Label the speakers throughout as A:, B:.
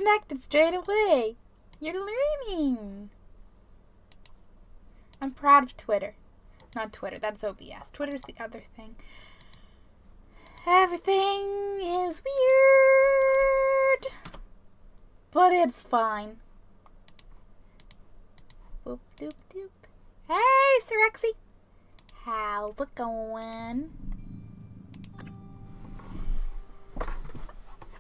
A: connected straight away. You're learning. I'm proud of Twitter. Not Twitter, that's OBS. Twitter's the other thing. Everything is weird, but it's fine. Boop, doop, doop. Hey, Sirexy. How's it going?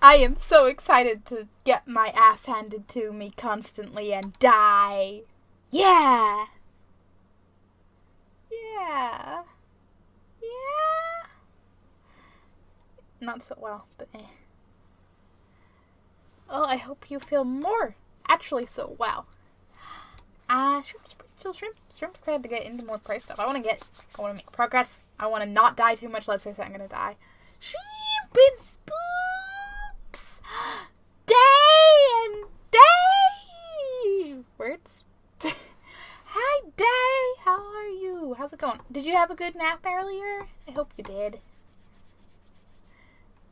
A: I am so excited to get my ass handed to me constantly and die. Yeah. Yeah. Yeah. Not so well, but eh. Well, I hope you feel more actually so well. Shrimp's excited to get into more price stuff. I want to make progress. I want to not die too much. Let's say I'm gonna die. Shrimp and spoops! Day and day! Words? Hi, Day! How are you? How's it going? Did you have a good nap earlier? I hope you did.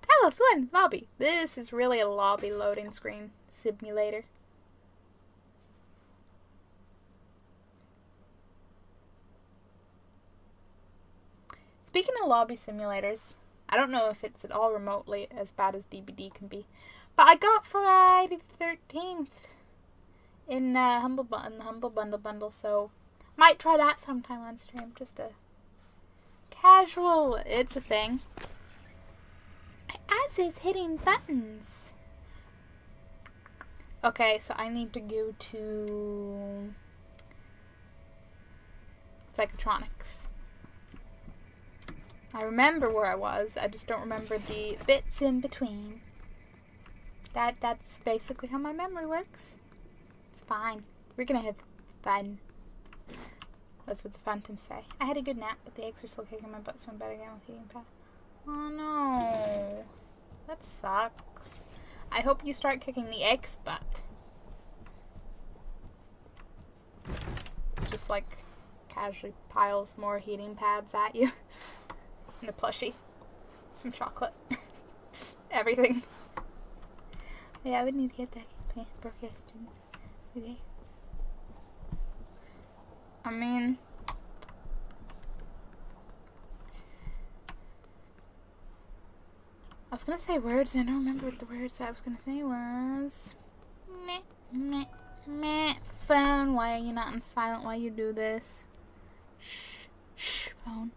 A: Talos, win! Lobby. This is really a lobby loading screen simulator. Speaking of lobby simulators, I don't know if it's at all remotely as bad as DBD can be, but I got Friday the 13th in the Humble Bundle, so might try that sometime on stream. Just a casual, it's a thing. My ass is hitting buttons. Okay, so I need to go to Psychotronics. I remember where I was, I just don't remember the bits in between. That's basically how my memory works. It's fine. We're gonna have fun. That's what the phantoms say. I had a good nap, but the eggs are still kicking my butt, so I'm better again with heating pad. Oh no. That sucks. I hope you start kicking the egg's butt. Just like casually piles more heating pads at you. And a plushie. Some chocolate. Everything. Yeah, I would need to get that broadcast. Okay. I mean, I was gonna say words, and I don't remember what the words I was gonna say was. Meh, meh, meh. Phone, why are you not on silent while you do this? Shh, shh, phone.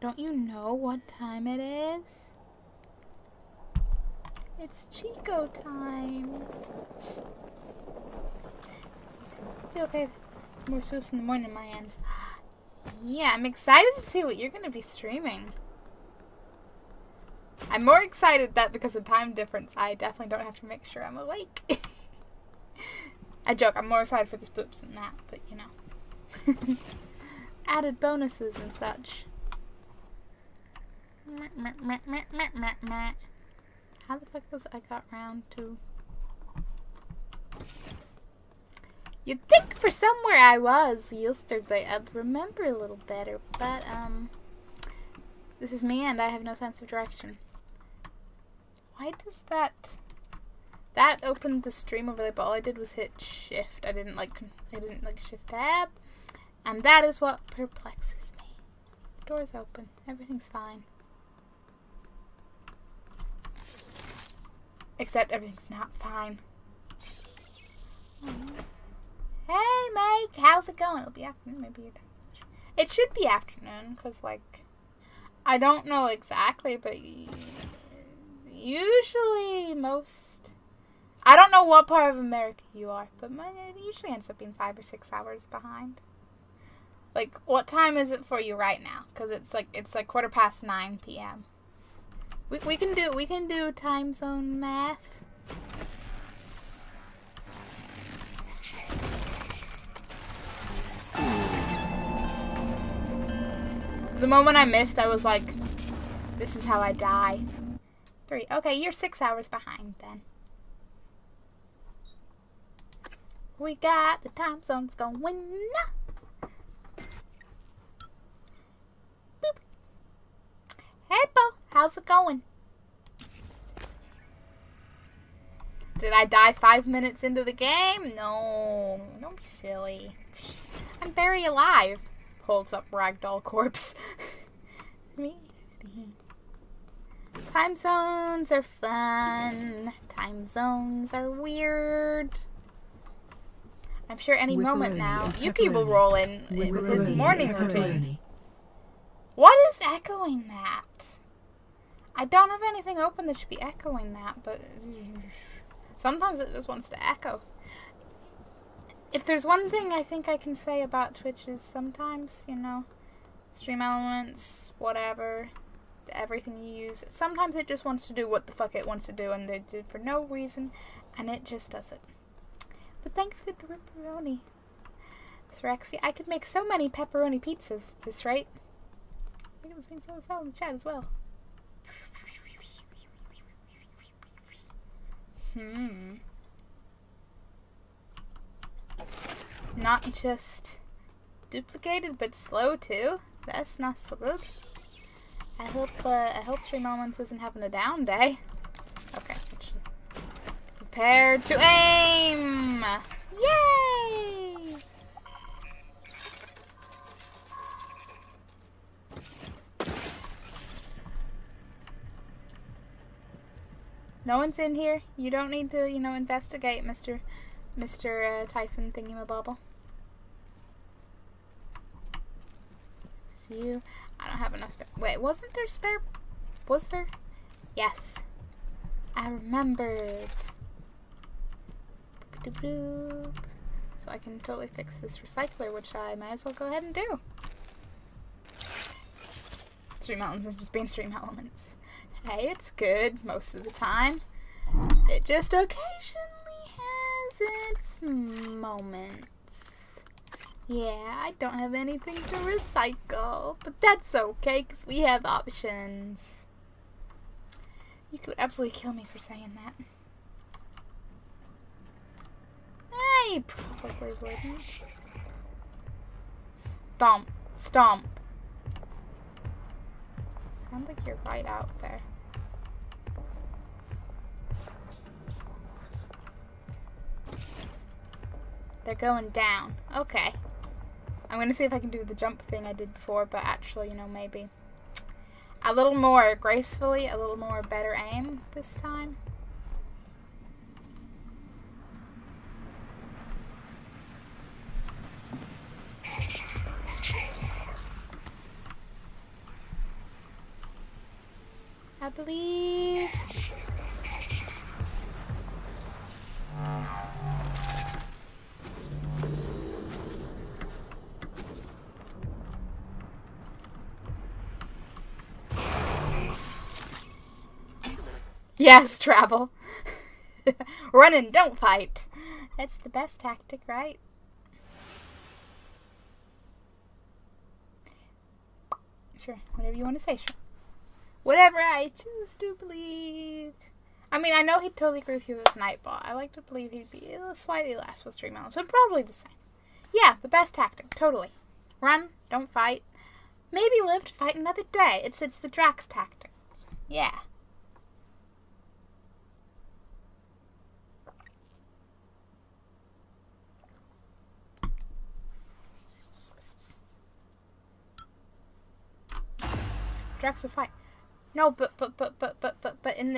A: Don't you know what time it is? It's Chico time. Okay, more swoops in the morning on my end. Yeah, I'm excited to see what you're going to be streaming. I'm more excited that because of time difference, I definitely don't have to make sure I'm awake. I joke, I'm more excited for the spoops than that, but you know. Added bonuses and such. How the fuck was I got round to? You'd think for somewhere I was yesterday I'd remember a little better, but this is me and I have no sense of direction. Why does that opened the stream over there, but all I did was hit shift. I didn't like shift tab, and that is what perplexes me. The door's open. Everything's fine. Except everything's not fine. Hey, Mike, how's it going? It'll be afternoon, maybe your time. It should be afternoon, because, like, I don't know exactly, but usually I don't know what part of America you are, but it usually ends up being 5 or 6 hours behind. Like, what time is it for you right now? Because it's like 9:15 p.m. We can do time zone math. The moment I missed, I was like, this is how I die. 3. Okay, you're 6 hours behind then. We got the time zones going. Boop. Hey, Bo. How's it going? Did I die 5 minutes into the game? No. Don't be silly. I'm very alive. Holds up ragdoll corpse. Me. Time zones are fun. Time zones are weird. I'm sure any moment now, Yuki will roll in with his morning routine. What is echoing that? I don't have anything open that should be echoing that, but sometimes it just wants to echo. If there's one thing I think I can say about Twitch is sometimes, you know, Stream Elements, whatever, everything you use, sometimes it just wants to do what the fuck it wants to do, and they do it for no reason, and it just does it. But thanks for the pepperoni. Srexy, I could make so many pepperoni pizzas at this rate. I think it was being so in the chat as well. Not just duplicated, but slow too. That's not so good. I hope Stream Elements isn't having a down day. Okay. Prepare to aim! Yay! No one's in here. You don't need to, you know, investigate, Mr. Typhon thingamabobble. So you... I don't have enough spare... Wait, wasn't there spare... Was there? Yes. I remembered. So I can totally fix this recycler, which I might as well go ahead and do. Stream Elements is just being Stream Elements. Hey, it's good most of the time. It just occasionally has its moments. Yeah, I don't have anything to recycle, but that's okay because we have options. You could absolutely kill me for saying that. I probably wouldn't. Stomp. Stomp. Sounds like you're right out there. They're going down. Okay. I'm gonna see if I can do the jump thing I did before, but actually, you know, maybe a little more gracefully, a little more better aim this time. I believe. Yes, travel. Run and don't fight. That's the best tactic, right? Sure, whatever you want to say, sure. Whatever I choose to believe. I mean, I know he'd totally agree with you with Nightball. I like to believe he'd be slightly less with Stream Elements, but probably the same. Yeah, the best tactic, totally. Run, don't fight. Maybe live to fight another day. It's the Drax tactic. Yeah. Drax will fight. No, but in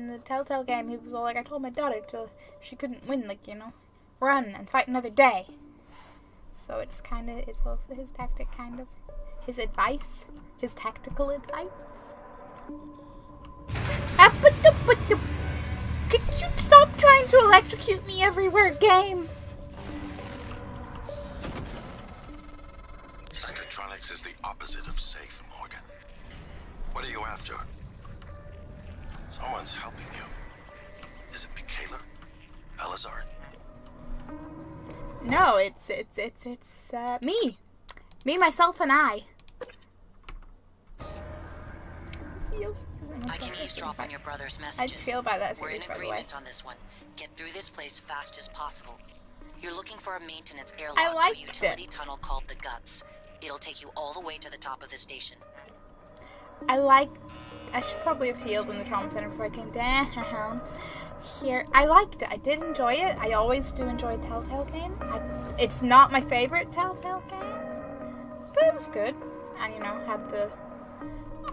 A: the Telltale game, he was all like, I told my daughter she couldn't win, like, you know, run and fight another day. So it's also his tactic, kind of. His advice, his tactical advice. Could you stop trying to electrocute me everywhere, game?
B: Psychotronics is the opposite of safe, Morgan. What are you after? Someone's helping you. Is it Michaela? Elazar?
A: No, it's me. Me, myself, and I.
C: I can eavesdrop on your brother's messages.
A: I'd feel about that
C: We're in
A: series, by the way.
C: agreement on this one. Get through this place fast as possible. You're looking for a maintenance
A: I
C: airlock to a
A: liked
C: utility
A: it.
C: tunnel called the Guts. It'll take you all the way to the top of the station.
A: I should probably have healed in the trauma center before I came down. here. I liked it. I did enjoy it. I always do enjoy a Telltale game. It's not my favorite Telltale game, but it was good. And, you know, had the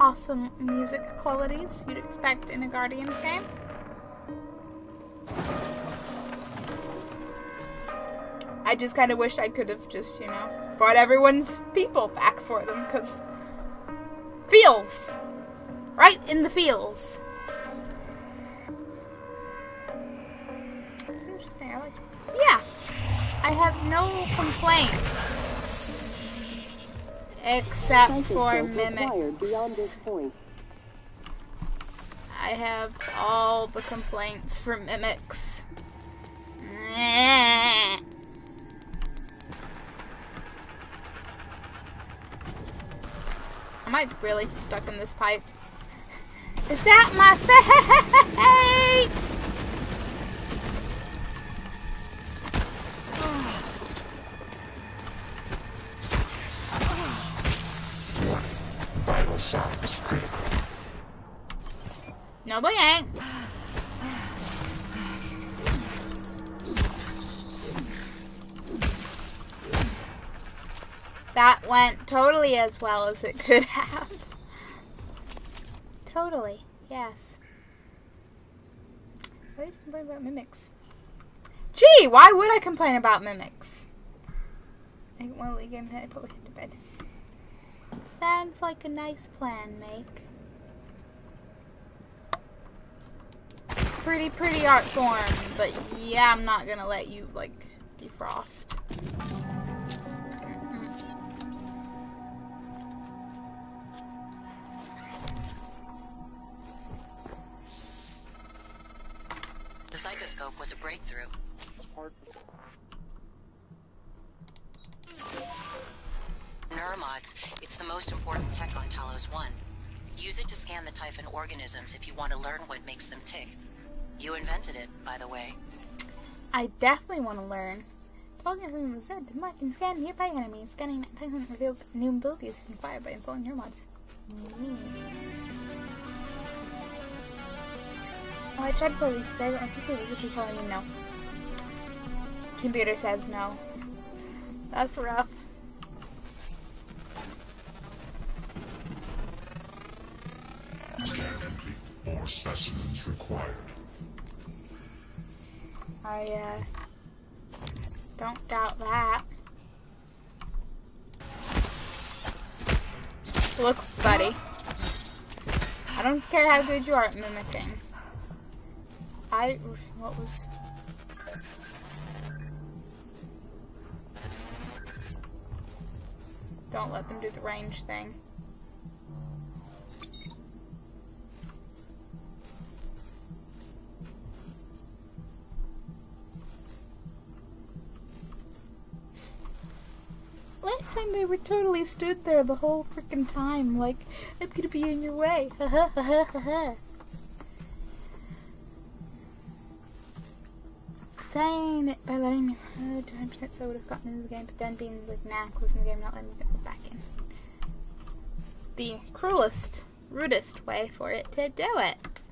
A: awesome music qualities you'd expect in a Guardians game. I just kind of wish I could have just, you know, brought everyone's people back for them, because feels! Right in the feels. It's interesting, I like it. Yeah! I have no complaints. Except for mimics.
D: Beyond this point.
A: I have all the complaints for mimics. Am I really stuck in this pipe? Is that my fate?
B: Vital signs critical.
A: No, boy, ain't. That went totally as well as it could have. Totally, yes. Why did you complain about mimics? Gee, why would I complain about mimics? I think one of the game I probably head to bed. Sounds like a nice plan, Make. Pretty art form, but yeah, I'm not gonna let you, like, defrost.
C: The psychoscope was a breakthrough. Neuromods, it's the most important tech on Talos 1. Use it to scan the Typhon organisms if you want to learn what makes them tick. You invented it, by the way.
A: I definitely want to learn. Talking from the Zed, the can scan nearby enemies. Scanning that Typhon reveals new abilities you can acquire by installing neuromods. Oh, I tried to play these today, but my PC was literally telling me no. Computer says no. That's rough.
B: Scan complete. More specimens required.
A: I, don't doubt that. Look, buddy. I don't care how good you are at mimicking. What was... Don't let them do the range thing. Last time they were totally stood there the whole freaking time, like, I'm gonna be in your way. Ha ha ha ha ha ha. Saying it by letting me 200% so I would have gotten into the game, but then being like, nah, closing the game, not letting me go back in. The cruelest, rudest way for it to do it.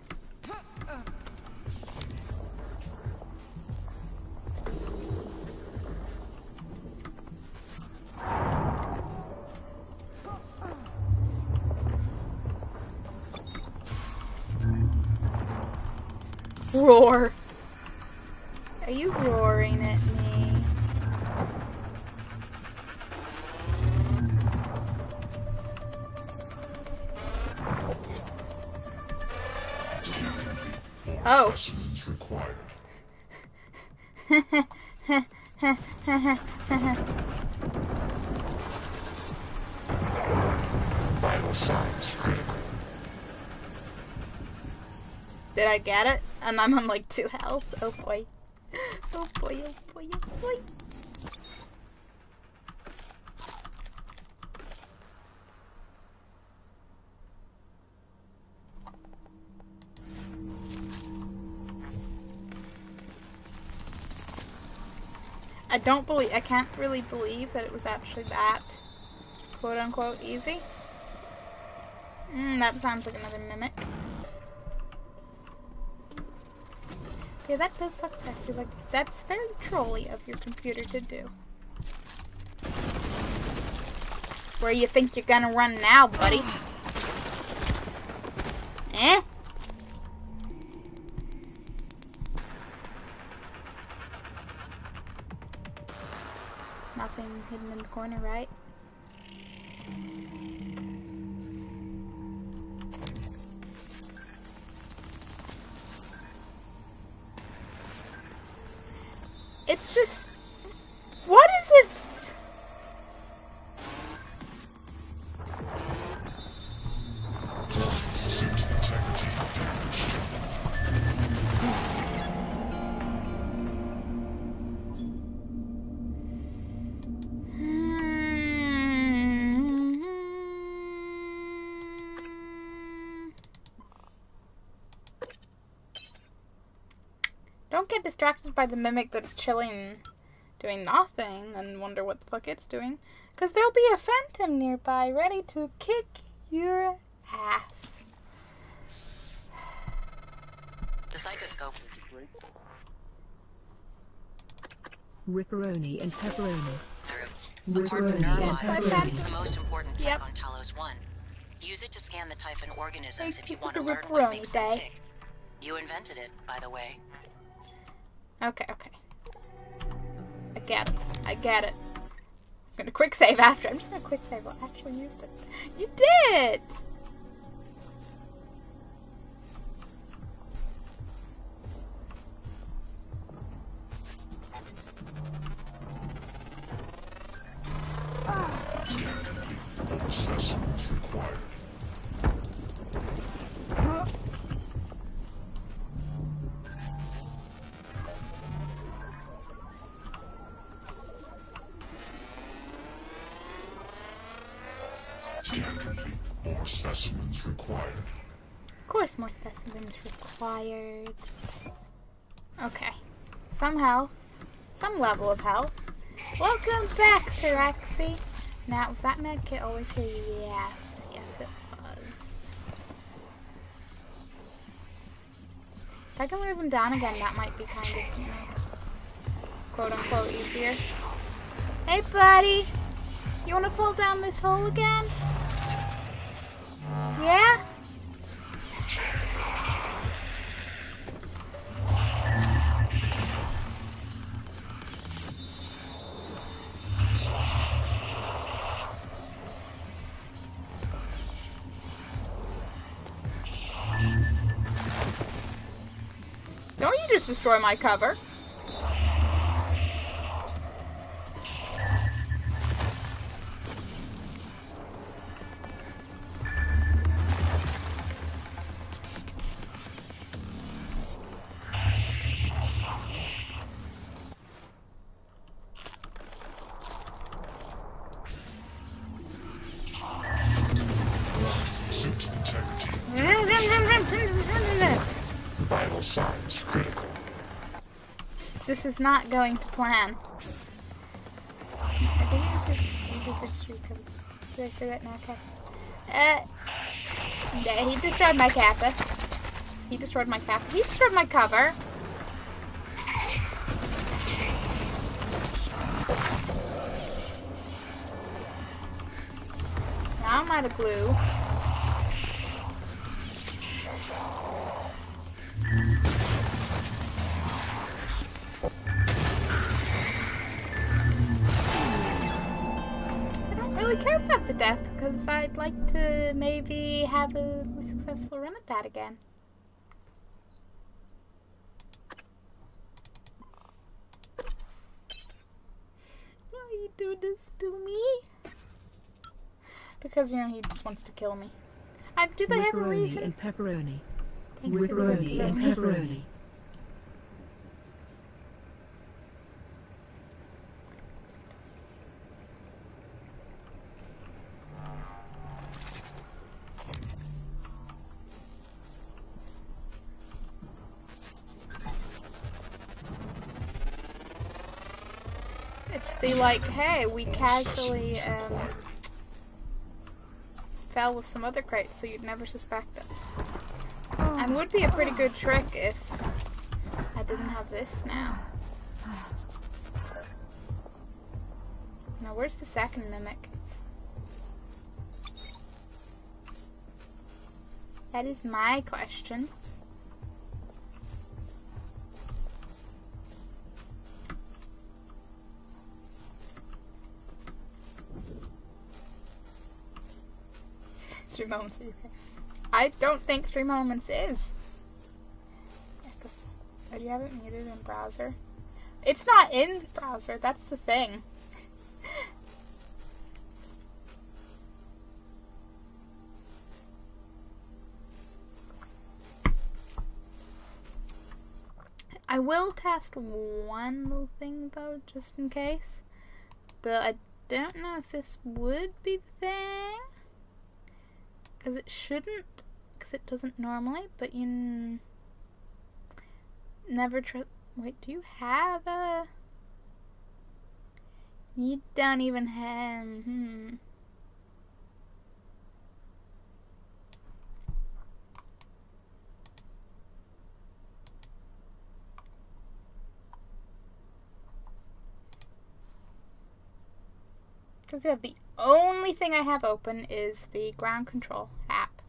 A: Roar. Are you roaring at me? Oh.
B: Specimens required. Vital signs critical.
A: Did I get it? And I'm on like 2 health. Oh boy. Oh boy, oh boy, oh boy. I can't really believe that it was actually that quote unquote easy. That sounds like another mimic. Yeah, that does suck, Sassy. Like, that's very trolly of your computer to do. Where you think you're gonna run now, buddy? Eh? There's nothing hidden in the corner, right? It's just... What is it? Don't get distracted by the mimic that's chilling, doing nothing, and wonder what the fuck it's doing. Because there'll be a phantom nearby, ready to kick your ass.
C: The psychoscope.
D: Ripperoni and pepperoni.
C: Apart from neurologic, it's the most important tech
A: Yep.
C: on Talos 1. Use it to scan the Typhon organisms if you want
A: the
C: to learn what
A: Ripperoni
C: makes them
A: day.
C: tick. You invented it, by the way.
A: Okay, okay. I get it. I get it. I'm gonna quick save after. I'm just gonna quick save. I actually used it. You did!
B: Specimens required. Scan complete. More specimens required.
A: Of course, more specimens required. Okay. Some health. Some level of health. Welcome back, Siraxi. Now, was that med kit always here? Yes. Yes, it was. If I can move them down again, that might be kind of, you know, quote-unquote easier. Hey, buddy. You want to fall down this hole again? Yeah? Don't you just destroy my cover.
B: Suit integrity. Vital signs critical.
A: This is not going to plan. I think did I do that now, Kappa? Yeah, he destroyed my Kappa. He destroyed my Kappa. He destroyed my cover. Now I'm out of glue. Really care about the death because I'd like to maybe have a more successful run at that again. Why you do this to me? Because, you know, he just wants to kill me. Do they have a
D: Ripperoni
A: reason?
D: and pepperoni.
A: Thanks for the
D: Ripperoni and
A: pepperoni.
D: pepperoni.
A: It's the like, hey, we casually fell with some other crates, so you'd never suspect us. And would be a pretty good trick if I didn't this now? Now, where's the second mimic? That is my question. 3 moments. Okay. I don't think 3 moments is. Do you have it muted in browser? It's not in browser. That's the thing. I will test one little thing though, just in case. I don't know if this would be the thing. Because it shouldn't. Because it doesn't normally. But you never trust. Wait, do you have a... You don't even have... Because yeah, the only thing I have open is the ground control app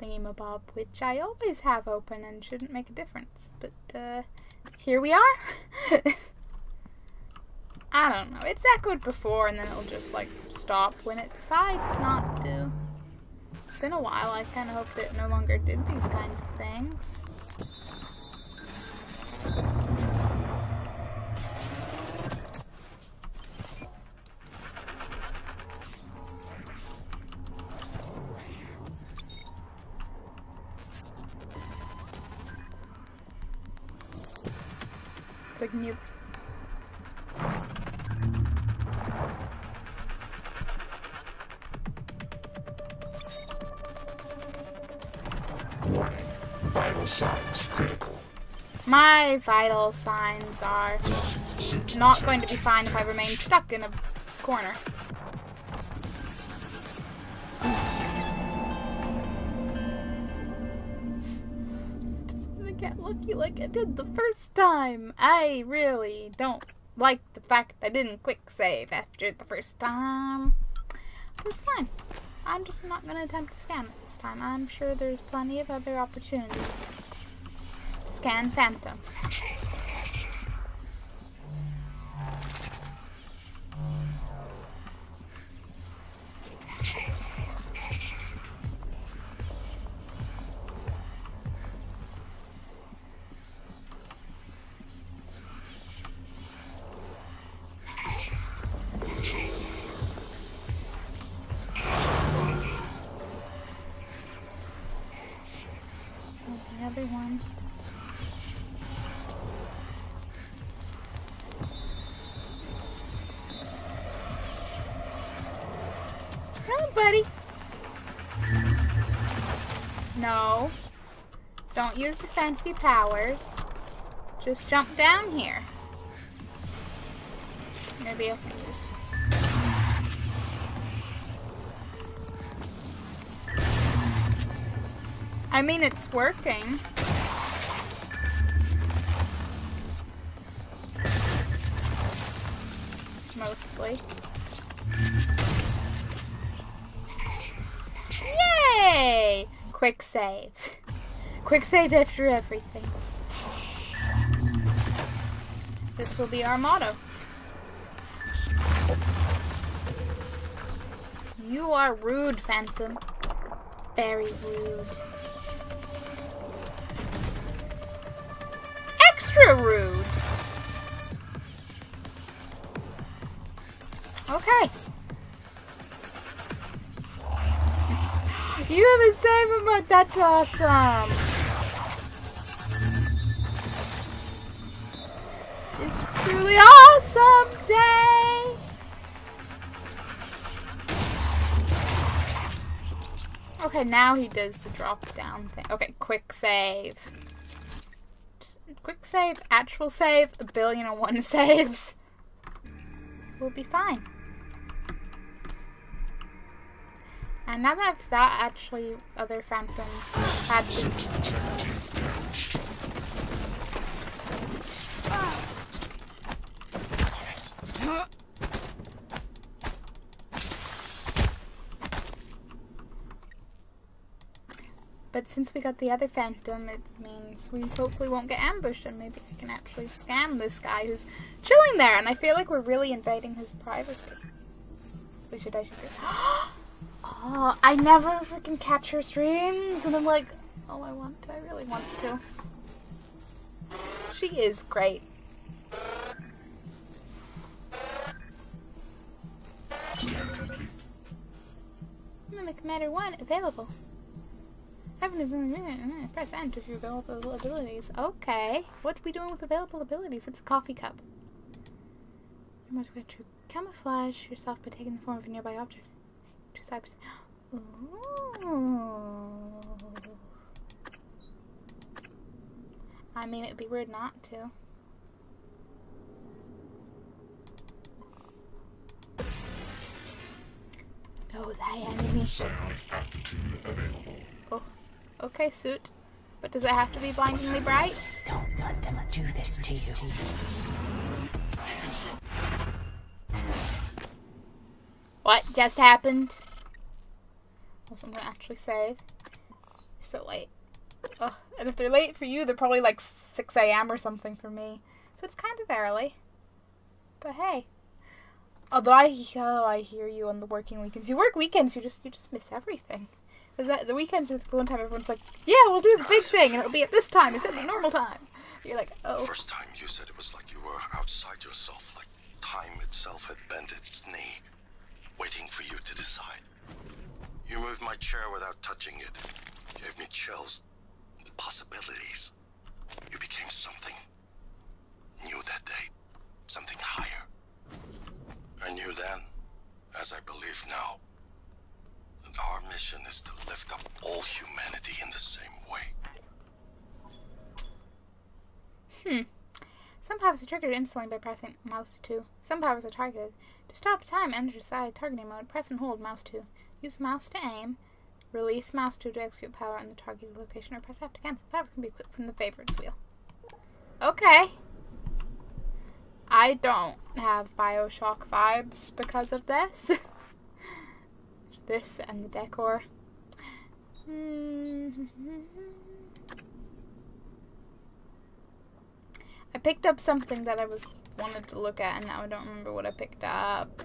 A: thingamabob, which I always have open and shouldn't make a difference. But here we are. I don't know. It's echoed before and then it'll just like stop when it decides not to. It's been a while. I kind of hoped it no longer did these kinds of things. Like new.
D: Vital signs critical.
A: My vital signs are not going to be fine if I remain stuck in a corner. Get lucky like I did the first time. I really don't like the fact I didn't quick save after the first time. But it's fine. I'm just not going to attempt to scan it this time. I'm sure there's plenty of other opportunities to scan phantoms. Everyone. Come on, buddy. No. Don't use your fancy powers. Just jump down here. Maybe I can just... I mean, it's working. Mostly. Yay! Quick save. Quick save after everything. This will be our motto. You are rude, Phantom. Very rude. Extra rude. Okay. You have a save emote. That's awesome. It's truly awesome day. Okay, now he does the drop down thing. Okay, quick save. Quick save, actual save, 1,000,001 saves. We'll be fine. And now that I've thought, actually, other phantoms had to... But since we got the other Phantom, it means we hopefully won't get ambushed, and maybe I can actually scam this guy who's chilling there, and I feel like we're really invading his privacy. I should do. Oh, I never freaking catch her streams, and I'm like, oh, I really want to. She is great. Mimic Matter 1 available. Press enter for available abilities. Okay. What are we doing with available abilities? It's a coffee cup. You must get to camouflage yourself by taking the form of a nearby object. Ooh. I mean, it'd be weird not to. Oh, thy enemy.
D: Psionic aptitude available.
A: Oh, okay, suit. But does it have to be blindingly bright?
C: Don't let them do this to you.
A: What just happened? Also, I'm gonna actually save. You're so late. Ugh. And if they're late for you, they're probably like 6 a.m. or something for me. So it's kind of early. But hey. Although I hear you on the working weekends. You work weekends, you just miss everything. The weekends are the one time everyone's like, yeah, we'll do the big thing, and it'll be at this time instead of the normal time. You're like, oh.
B: The first time you said it was like you were outside yourself, like time itself had bent its knee, waiting for you to decide. You moved my chair without touching it. Gave me chills. The possibilities. You became something new that day. Something higher. I knew then, as I believe now, that our mission is to lift up all humanity in the same way.
A: Some powers are triggered instantly by pressing mouse 2. Some powers are targeted. To stop time, enter side targeting mode. Press and hold mouse 2. Use mouse to aim. Release mouse 2 to execute power on the targeted location, or press F to cancel. Powers can be equipped from the favorites wheel. Okay. I don't have BioShock vibes because of this. This and the decor. I picked up something that I wanted to look at, and now I don't remember what I picked up.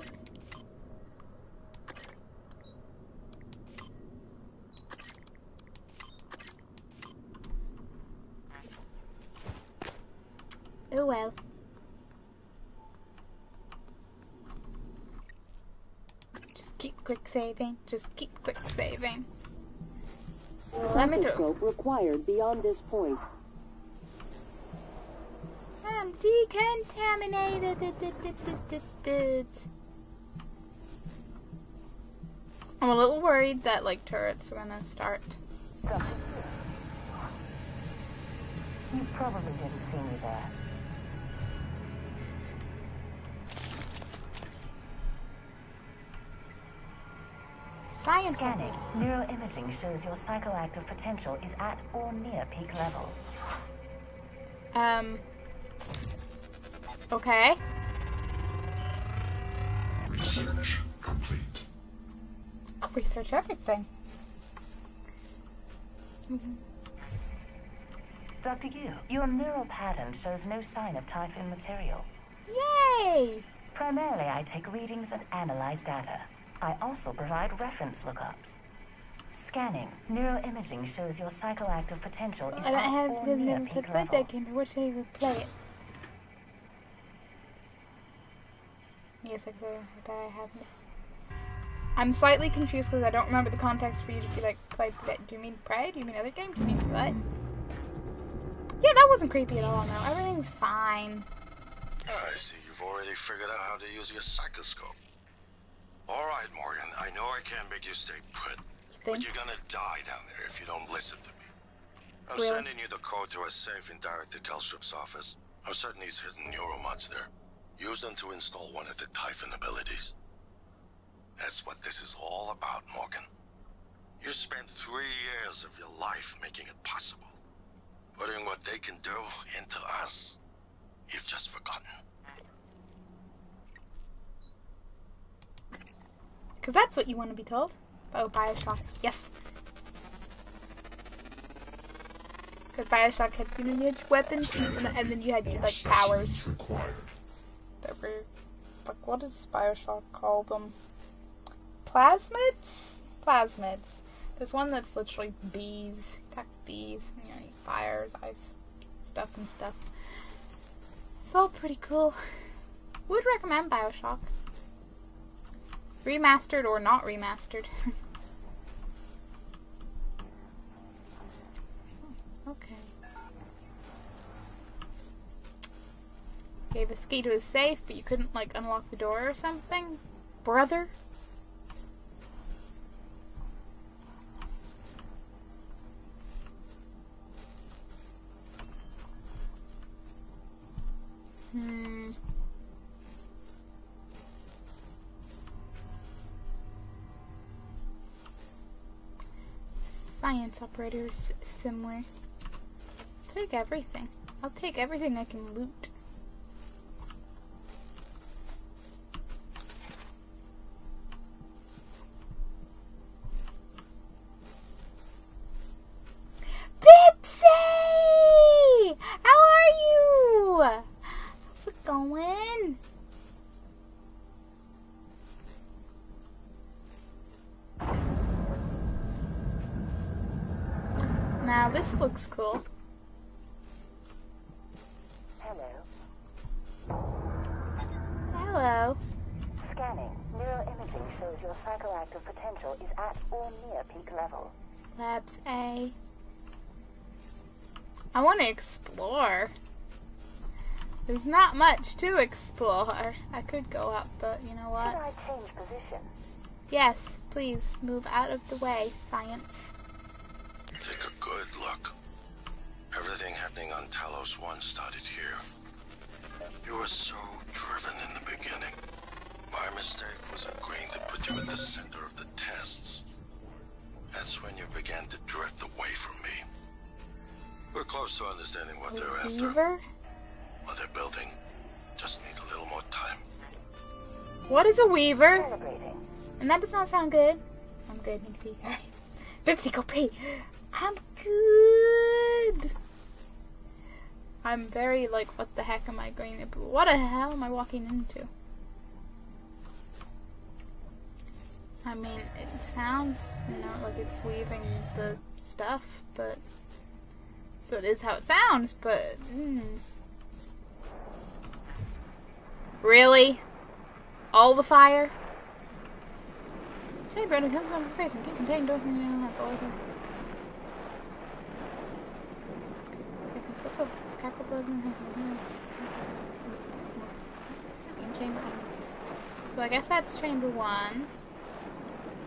A: Oh well. Keep quick saving. Just keep quick saving.
E: Cycloscope required beyond this point.
A: I'm decontaminated. I'm a little worried that like turrets are gonna start.
C: You probably didn't see me there.
A: Science.
C: Scanning. Neuroimaging shows your psychoactive potential is at or near peak level.
A: Okay.
D: Research complete.
A: I'll research everything.
C: Dr. Yu, your neural pattern shows no sign of Typhon material.
A: Yay!
C: Primarily, I take readings and analyze data. I also provide reference lookups. Scanning. Neuroimaging shows your psychoactive potential is
A: I don't
C: at
A: have
C: or
A: the
C: near
A: limit to
C: peak
A: play
C: level.
A: that game, but what should I even play it? Yes, I have. I'm slightly confused because I don't remember the context for you to be like, played that. Do you mean Prey? Do you mean other game? Do you mean what? Yeah, that wasn't creepy at all, no. Everything's fine.
B: I see you've already figured out how to use your psychoscope. Alright, Morgan, I know I can't make you stay put, but you're gonna die down there if you don't listen to me. I'm
A: Really?
B: sending you the code to a safe in Director Gelstrup's office. I'm certain he's hidden neuromods there. Use them to install one of the Typhon abilities. That's what this is all about, Morgan. You spent 3 years of your life making it possible. Putting what they can do into us. You've just forgotten.
A: Because that's what you want to be told. Oh, BioShock. Yes. Because Bioshock had, you had weapons, and then you had, like, powers.
D: Required.
A: That were, like, what does Bioshock call them? Plasmids? Plasmids. There's one that's literally bees. Attack bees. Fires, ice, stuff and stuff. It's all pretty cool. Would recommend Bioshock. Remastered or not remastered. Okay. Gave us a key to his safe, but you couldn't, like, unlock the door or something? Brother? Science operators similar. Take everything. I'll take everything I can loot. Pipsy! How are you? How's it going? Now this looks cool. Hello.
C: Scanning. Neuroimaging shows your psychoactive potential is at or near peak level.
A: Labs A. I want to explore. There's not much to explore. I could go up, but you know what?
C: Should I change position?
A: Yes, please move out of the way, science.
B: Take a good look. Everything happening on Talos 1 started here. You were so driven in the beginning. My mistake was agreeing to put you at the center of the tests. That's when you began to drift away from me. We're close to understanding what they're after.
A: Weaver?
B: What they're building. Just need a little more time.
A: What is a weaver?
C: Celebrating.
A: And that does not sound good. I'm good, need to pee. Alright. Pipsy, go pee. I'm good. I'm very, like, what the heck am I going to... What the hell am I walking into? I mean, it sounds, like it's weaving the stuff, but... So it is how it sounds, but... Really? All the fire? Hey, Brandon, comes from space and get contained doors in the house always. Cackle doesn't in chamber. So I guess that's chamber 1.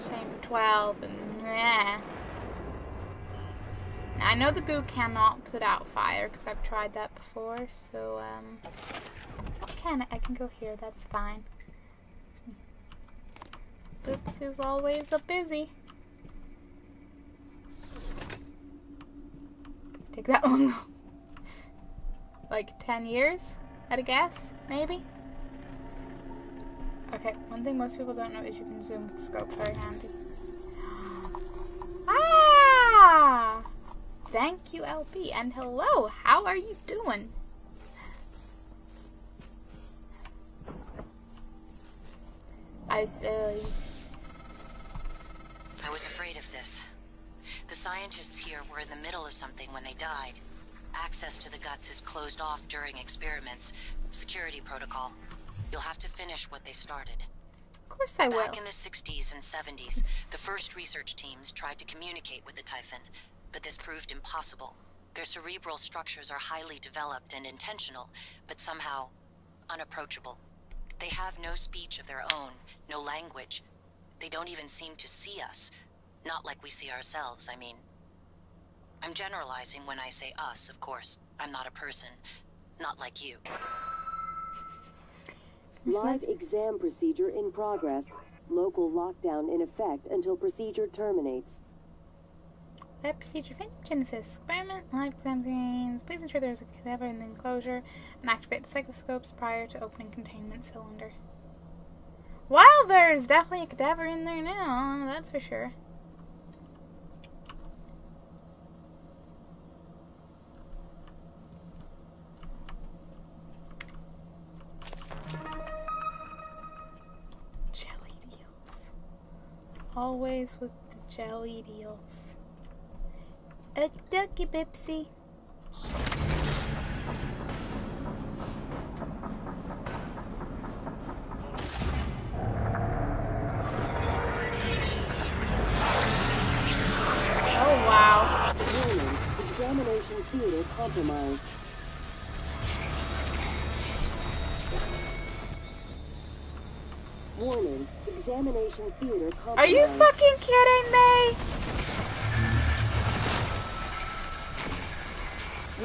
A: Chamber 12 and Now I know the goo cannot put out fire because I've tried that before, so I can go here, that's fine. Oops is always a busy. Let's take that long. Like 10 years, I'd a guess, maybe? Okay, one thing most people don't know is you can zoom with the scope, very handy. Ah! Thank you, LP, and hello, how are you doing? I
F: was afraid of this. The scientists here were in the middle of something when they died. Access to the guts is closed off during experiments. Security protocol. You'll have to finish what they started.
A: Of course I will.
F: Back in the 60s and 70s, the first research teams tried to communicate with the Typhon, but this proved impossible. Their cerebral structures are highly developed and intentional, but somehow unapproachable. They have no speech of their own, no language. They don't even seem to see us. Not like we see ourselves, I mean. I'm generalizing when I say us, of course. I'm not a person. Not like you.
E: Live exam procedure in progress. Local lockdown in effect until procedure terminates.
A: That procedure finished. Genesis experiment. Live exam screens. Please ensure there's a cadaver in the enclosure and activate the psychoscopes prior to opening containment cylinder. Well, there's definitely a cadaver in there now, that's for sure. Always with the jelly deals. Okie dokie, Bipsy. Oh, wow.
E: Warning, examination theater compromised. Warning, examination theater compromised.
A: Are you fucking kidding me?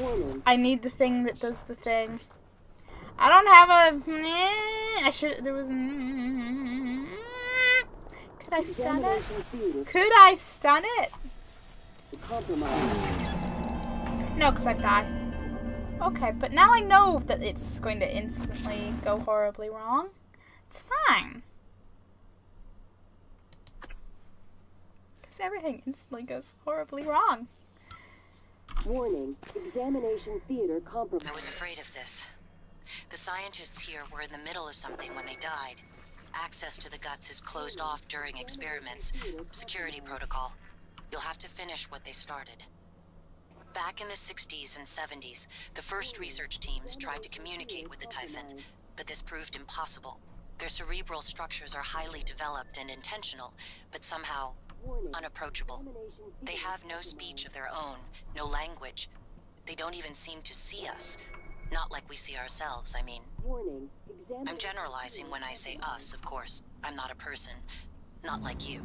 E: Warning.
A: I need the thing that does the thing. I don't have a... I should... There was... Could I stun it?
E: Examination theater
A: Could I stun it?
E: compromised.
A: No, because I'd die. Okay, but now I know that it's going to instantly go horribly wrong. It's fine. Because everything instantly goes horribly wrong.
E: Warning, examination theater
F: I
E: compromised.
F: was afraid of this. The scientists here were in the middle of something when they died. Access to the guts is closed off during experiments. Security protocol. You'll have to finish what they started. Back in the 60s and 70s, the first research teams tried to communicate with the Typhon, but this proved impossible. Their cerebral structures are highly developed and intentional, but somehow unapproachable. They have no speech of their own, no language. They don't even seem to see us. Not like we see ourselves, I mean.
E: Warning,
F: I'm generalizing when I say us, of course. I'm not a person. Not like you.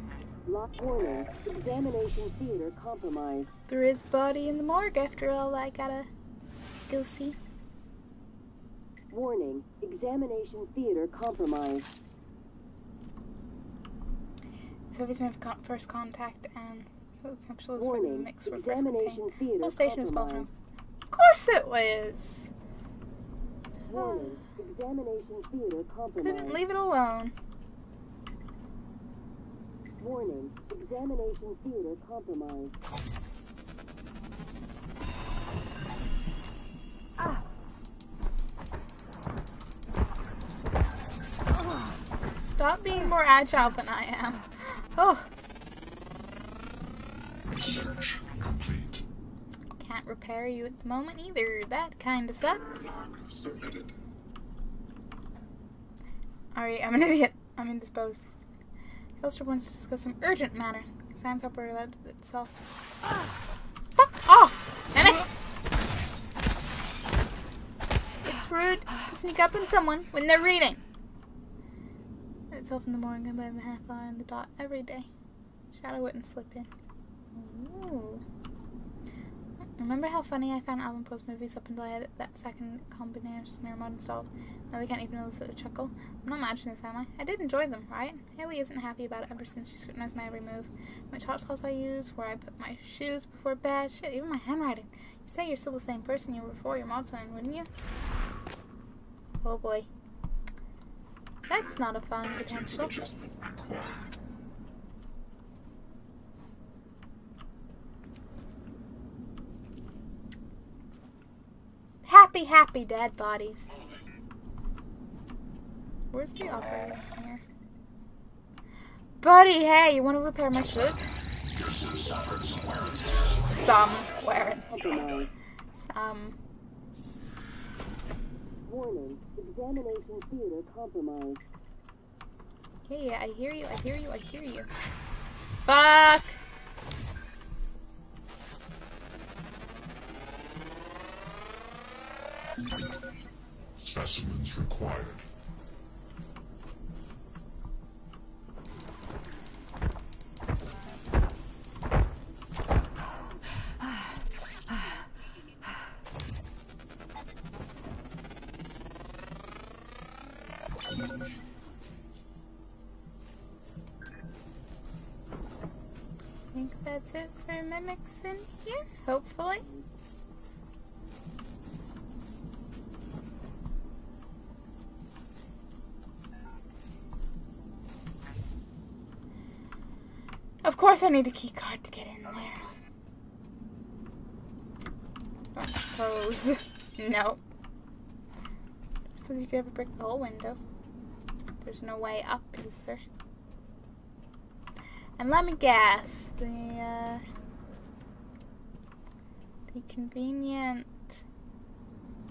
E: Warning, examination theater compromised.
A: Threw his body in the morgue after all. I gotta go see.
E: Warning, examination theater compromised.
A: Sophie's made first contact and capsule is
E: Warning,
A: mixed with
E: examination theater
A: Full station is spelled wrong.
E: compromised.
A: Of course it was.
E: Warning, examination theater compromised.
A: Couldn't leave it alone.
E: Warning, examination theater compromised.
A: Stop being more agile than I am. Oh,
D: Research complete.
A: can't repair you at the moment either. That kinda sucks.
D: Log submitted.
A: Alright, I'm an idiot. I'm indisposed. Hellstrip wants to discuss some urgent matter. Science operator led itself. Fuck off! Damn it! It's rude to sneak up on someone when they're reading. Let itself in the morning by the half hour on the dot every day. Shadow wouldn't slip in. Ooh. Remember how funny I found Alvin Poe's movies up until I had that second combination remote installed? Now they can't even elicit a chuckle. I'm not imagining this, am I? I did enjoy them, right? Haley isn't happy about it ever since she scrutinized my every move. My chart sauce I use, where I put my shoes before bed. Shit, even my handwriting. You say you're still the same person you were before your mod sign, wouldn't you? Oh boy. That's not a fun potential.
D: Adjustment required.
A: Happy, happy dead bodies. Where's the operator here? Buddy, hey, you want to repair my suit? Some wear and tear.
E: Compromised.
A: Some.
E: Warning, examination theater compromised.
A: Yeah, I hear you, I hear you, I hear you. Fuck!
D: Specimens required.
A: I think that's it for mimics in here, hopefully. Of course I need a key card to get in there. Don't suppose. No. Because you could ever break the whole window. There's no way up, is there? And let me guess, the convenient.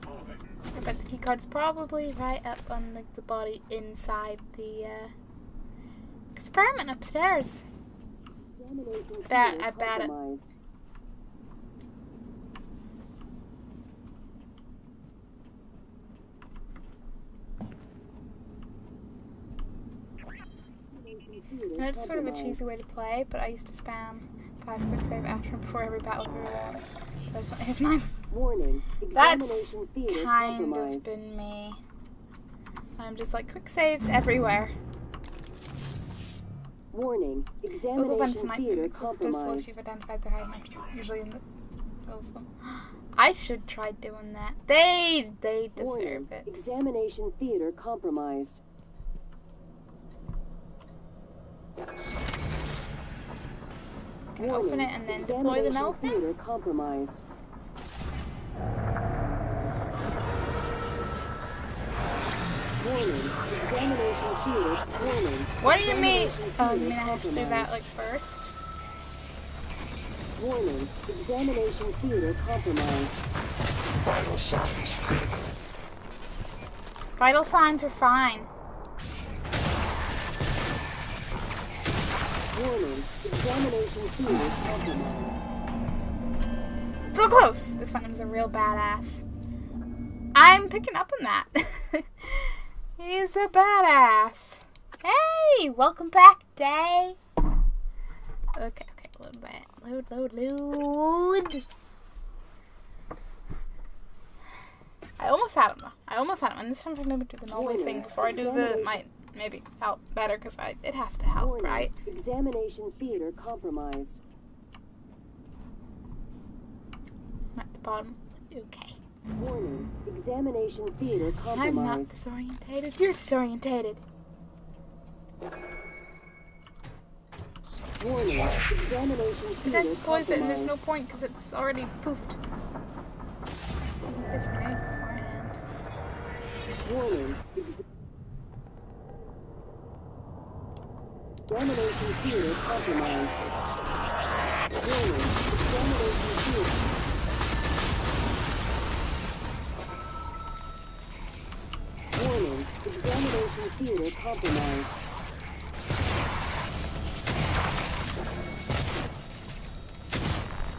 A: I bet the key card's probably right up on the body inside the experiment upstairs. I bet it. I know it's sort of a cheesy way to play, but I used to spam 5 quick save after and before every battle royale. So I just want to have 9.
E: Warning.
A: That's
E: Examination theater
A: kind of
E: compromised.
A: been me. I'm just like quick saves everywhere.
E: Warning.
A: Those will bend
E: Examination
A: tonight.
E: theater
A: Pistol if
E: compromised.
A: you've identified their hiding usually in the kills them. I should try doing that. They
E: Warning.
A: deserve it.
E: Examination theater compromised.
A: Can open it and then deploy the
E: Examination
A: null thing.
E: theater compromised. Warning. Examination theater. Warning.
A: What do you mean?
E: Examination
A: Oh, you
E: theater
A: mean I have to do that
E: compromised.
A: like first?
E: Warning. Examination theater compromised.
D: Vital signs critical.
A: Vital signs are fine.
E: Warning. Examination theater compromised.
A: So close! This one is a real badass. I'm picking up on that. He's a badass. Hey! Welcome back, Day. Okay, load that. Load. I almost had him though. And this time I maybe do the normal thing before I do the might maybe help better because it has to help,
E: Warning.
A: right?
E: Examination theater compromised.
A: At the bottom. Okay.
E: Warning. Examination theater
A: I'm not
E: compromised.
A: disorientated. You're disorientated.
E: Warning. Examination
A: But
E: theater
A: then poison, there's no
E: compromised.
A: point because it's already poofed. You can place grenades beforehand.
E: Warning. Examination theater compromised. Warning. Examination theater. Warning. Examination theater compromised.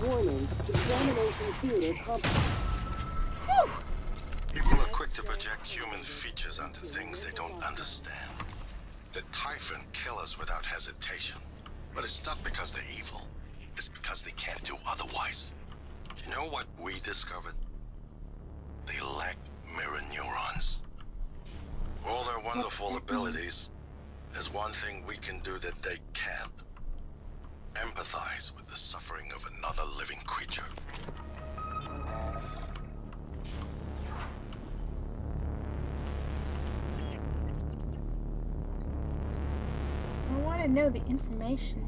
E: Warning. Examination theater compromised.
B: People are quick to project human features onto things they don't understand. The Typhon kill us without hesitation. But it's not because they're evil. It's because they can't do otherwise. You know what we discovered? They lack mirror neurons. All their wonderful abilities, there's one thing we can do that they can't. Empathize with the suffering of another living creature.
A: I want to know the information.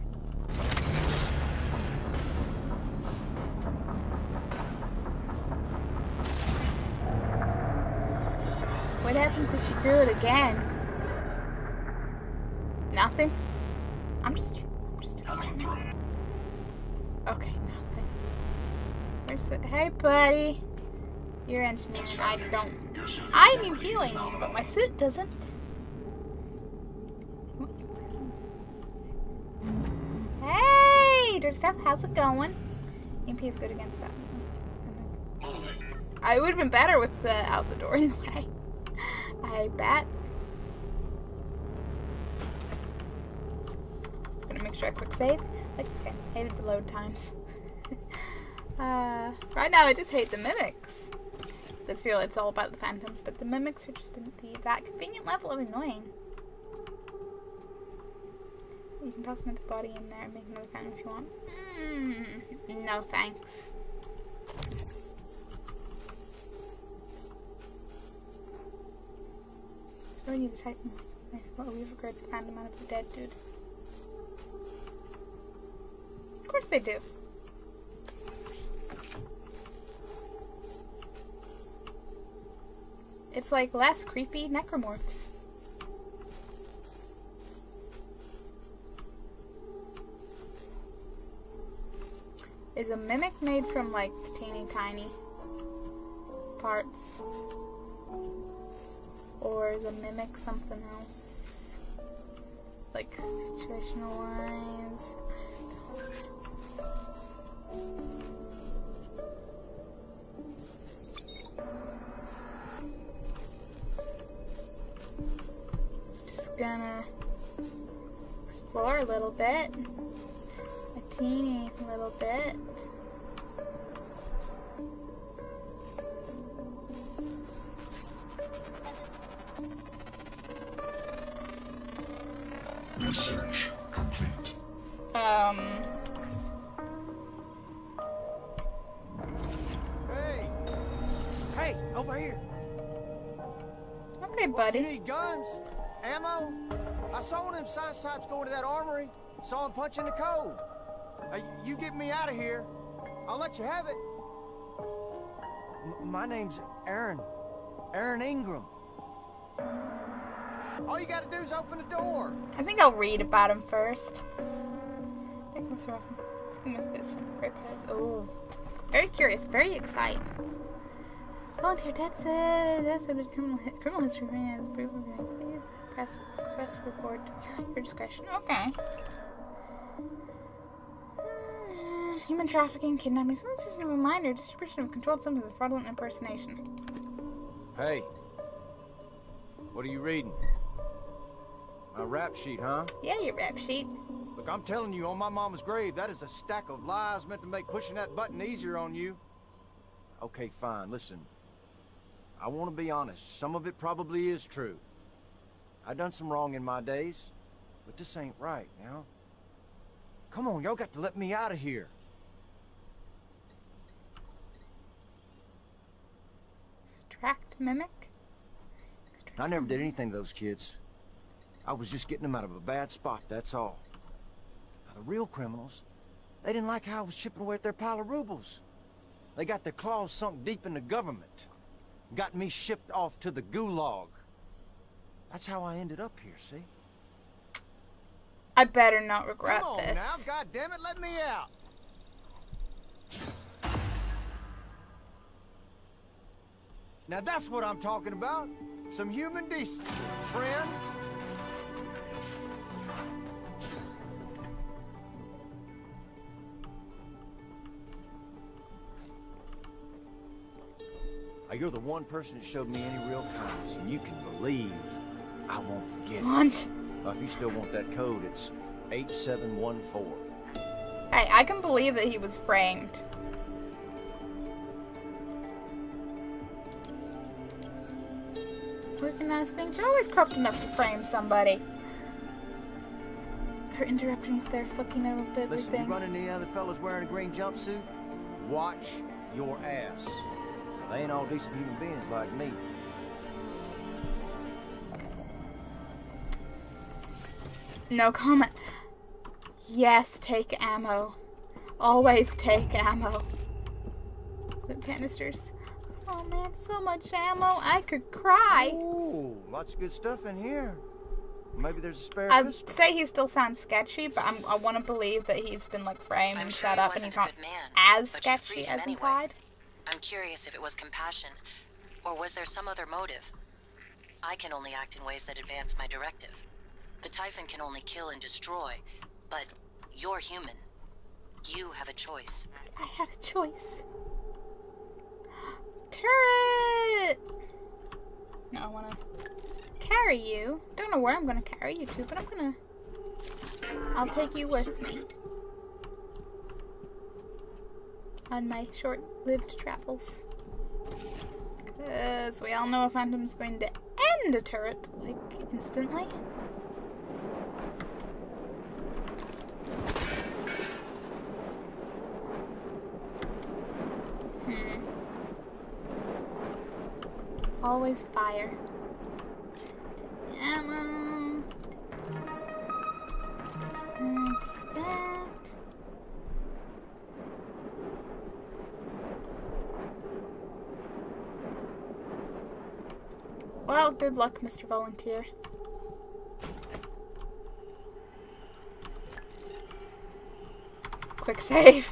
A: What happens if you do it again? Nothing? I'm just experimenting. Okay, nothing. Where's the... Hey, buddy. You're engineering. I need healing, but my suit doesn't. Hey, Dirty Stuff, how's it going? EMP is good against that. I would have been better with out the door in the way. I bet. Gonna make sure I quick save. Like this game. Hated the load times. Right now I just hate the mimics. Let's real it's all about the phantoms, but the mimics are just that convenient level of annoying. You can toss another body in there and make another phantom if you want. No thanks. So I need the Titan. Well, we've regrets the phantom out of the dead dude. Of course they do. It's like less creepy necromorphs. Is a mimic made from like teeny tiny parts? Or is a mimic something else? Like situational wise? Just gonna explore a little bit. A teeny little bit.
D: Research complete.
G: Hey! Hey, over here!
A: Okay,
G: What,
A: buddy.
G: you need guns? Ammo? I saw one of them science types going to that armory. Saw him punching the code. You get me out of here. I'll let you have it. My name's Aaron. Aaron Ingram. All you gotta do is open the door.
A: I think I'll read about him first. Oh, very curious, very exciting. Volunteer death subject criminal history has proof of your please press record your discretion. Okay. Human trafficking, kidnapping. So it's just a reminder. Distribution of controlled substances, fraudulent impersonation.
G: Hey. What are you reading? My rap sheet, huh?
A: Yeah, your rap sheet.
G: Look, I'm telling you, on my mama's grave, that is a stack of lies meant to make pushing that button easier on you. Okay, fine, listen. I want to be honest. Some of it probably is true. I done some wrong in my days, but this ain't right, now. Come on, y'all got to let me out of here.
A: Extract mimic?
G: I never did anything to those kids. I was just getting them out of a bad spot, that's all. Now, the real criminals, they didn't like how I was chipping away at their pile of rubles. They got their claws sunk deep in the government. Got me shipped off to the gulag. That's how I ended up here, see?
A: I better not regret
G: Come on
A: this.
G: now, goddammit, let me out! Now that's what I'm talking about. Some human decency, friend. You're the one person that showed me any real kindness, and you can believe I won't forget it.
A: What?
G: If you still want that code, it's 8714.
A: Hey, I can believe that he was framed. Organized things are always corrupt enough to frame somebody. For interrupting with their fucking everything.
G: Listen, you run into any other fellas wearing a green jumpsuit? Watch your ass. They ain't all decent human beings like me.
A: No comment. Yes, take ammo. Always take ammo. Loot canisters. Oh man, so much ammo. I could cry.
G: Ooh, lots of good stuff in here. Maybe there's a spare
A: I'd
G: pistol.
A: say he still sounds sketchy, but I want to believe that he's been like framed
F: I'm
A: and
F: sure
A: set
F: he
A: up, and
F: wasn't
A: he's
F: a
A: not
F: good man,
A: as
F: but you freed
A: sketchy
F: him
A: as
F: anyway.
A: implied.
F: I'm curious if it was compassion, or was there some other motive? I can only act in ways that advance my directive. The Typhon can only kill and destroy, but you're human. You have a choice.
A: I have a choice. Turret! No, I want to carry you. Don't know where I'm going to carry you to, but I'll take you with me. On my short-lived travels. Because we all know a Phantom's going to end a turret, like, instantly. Always fire. Ammo. And that. Well, good luck, Mr. Volunteer. Quick save.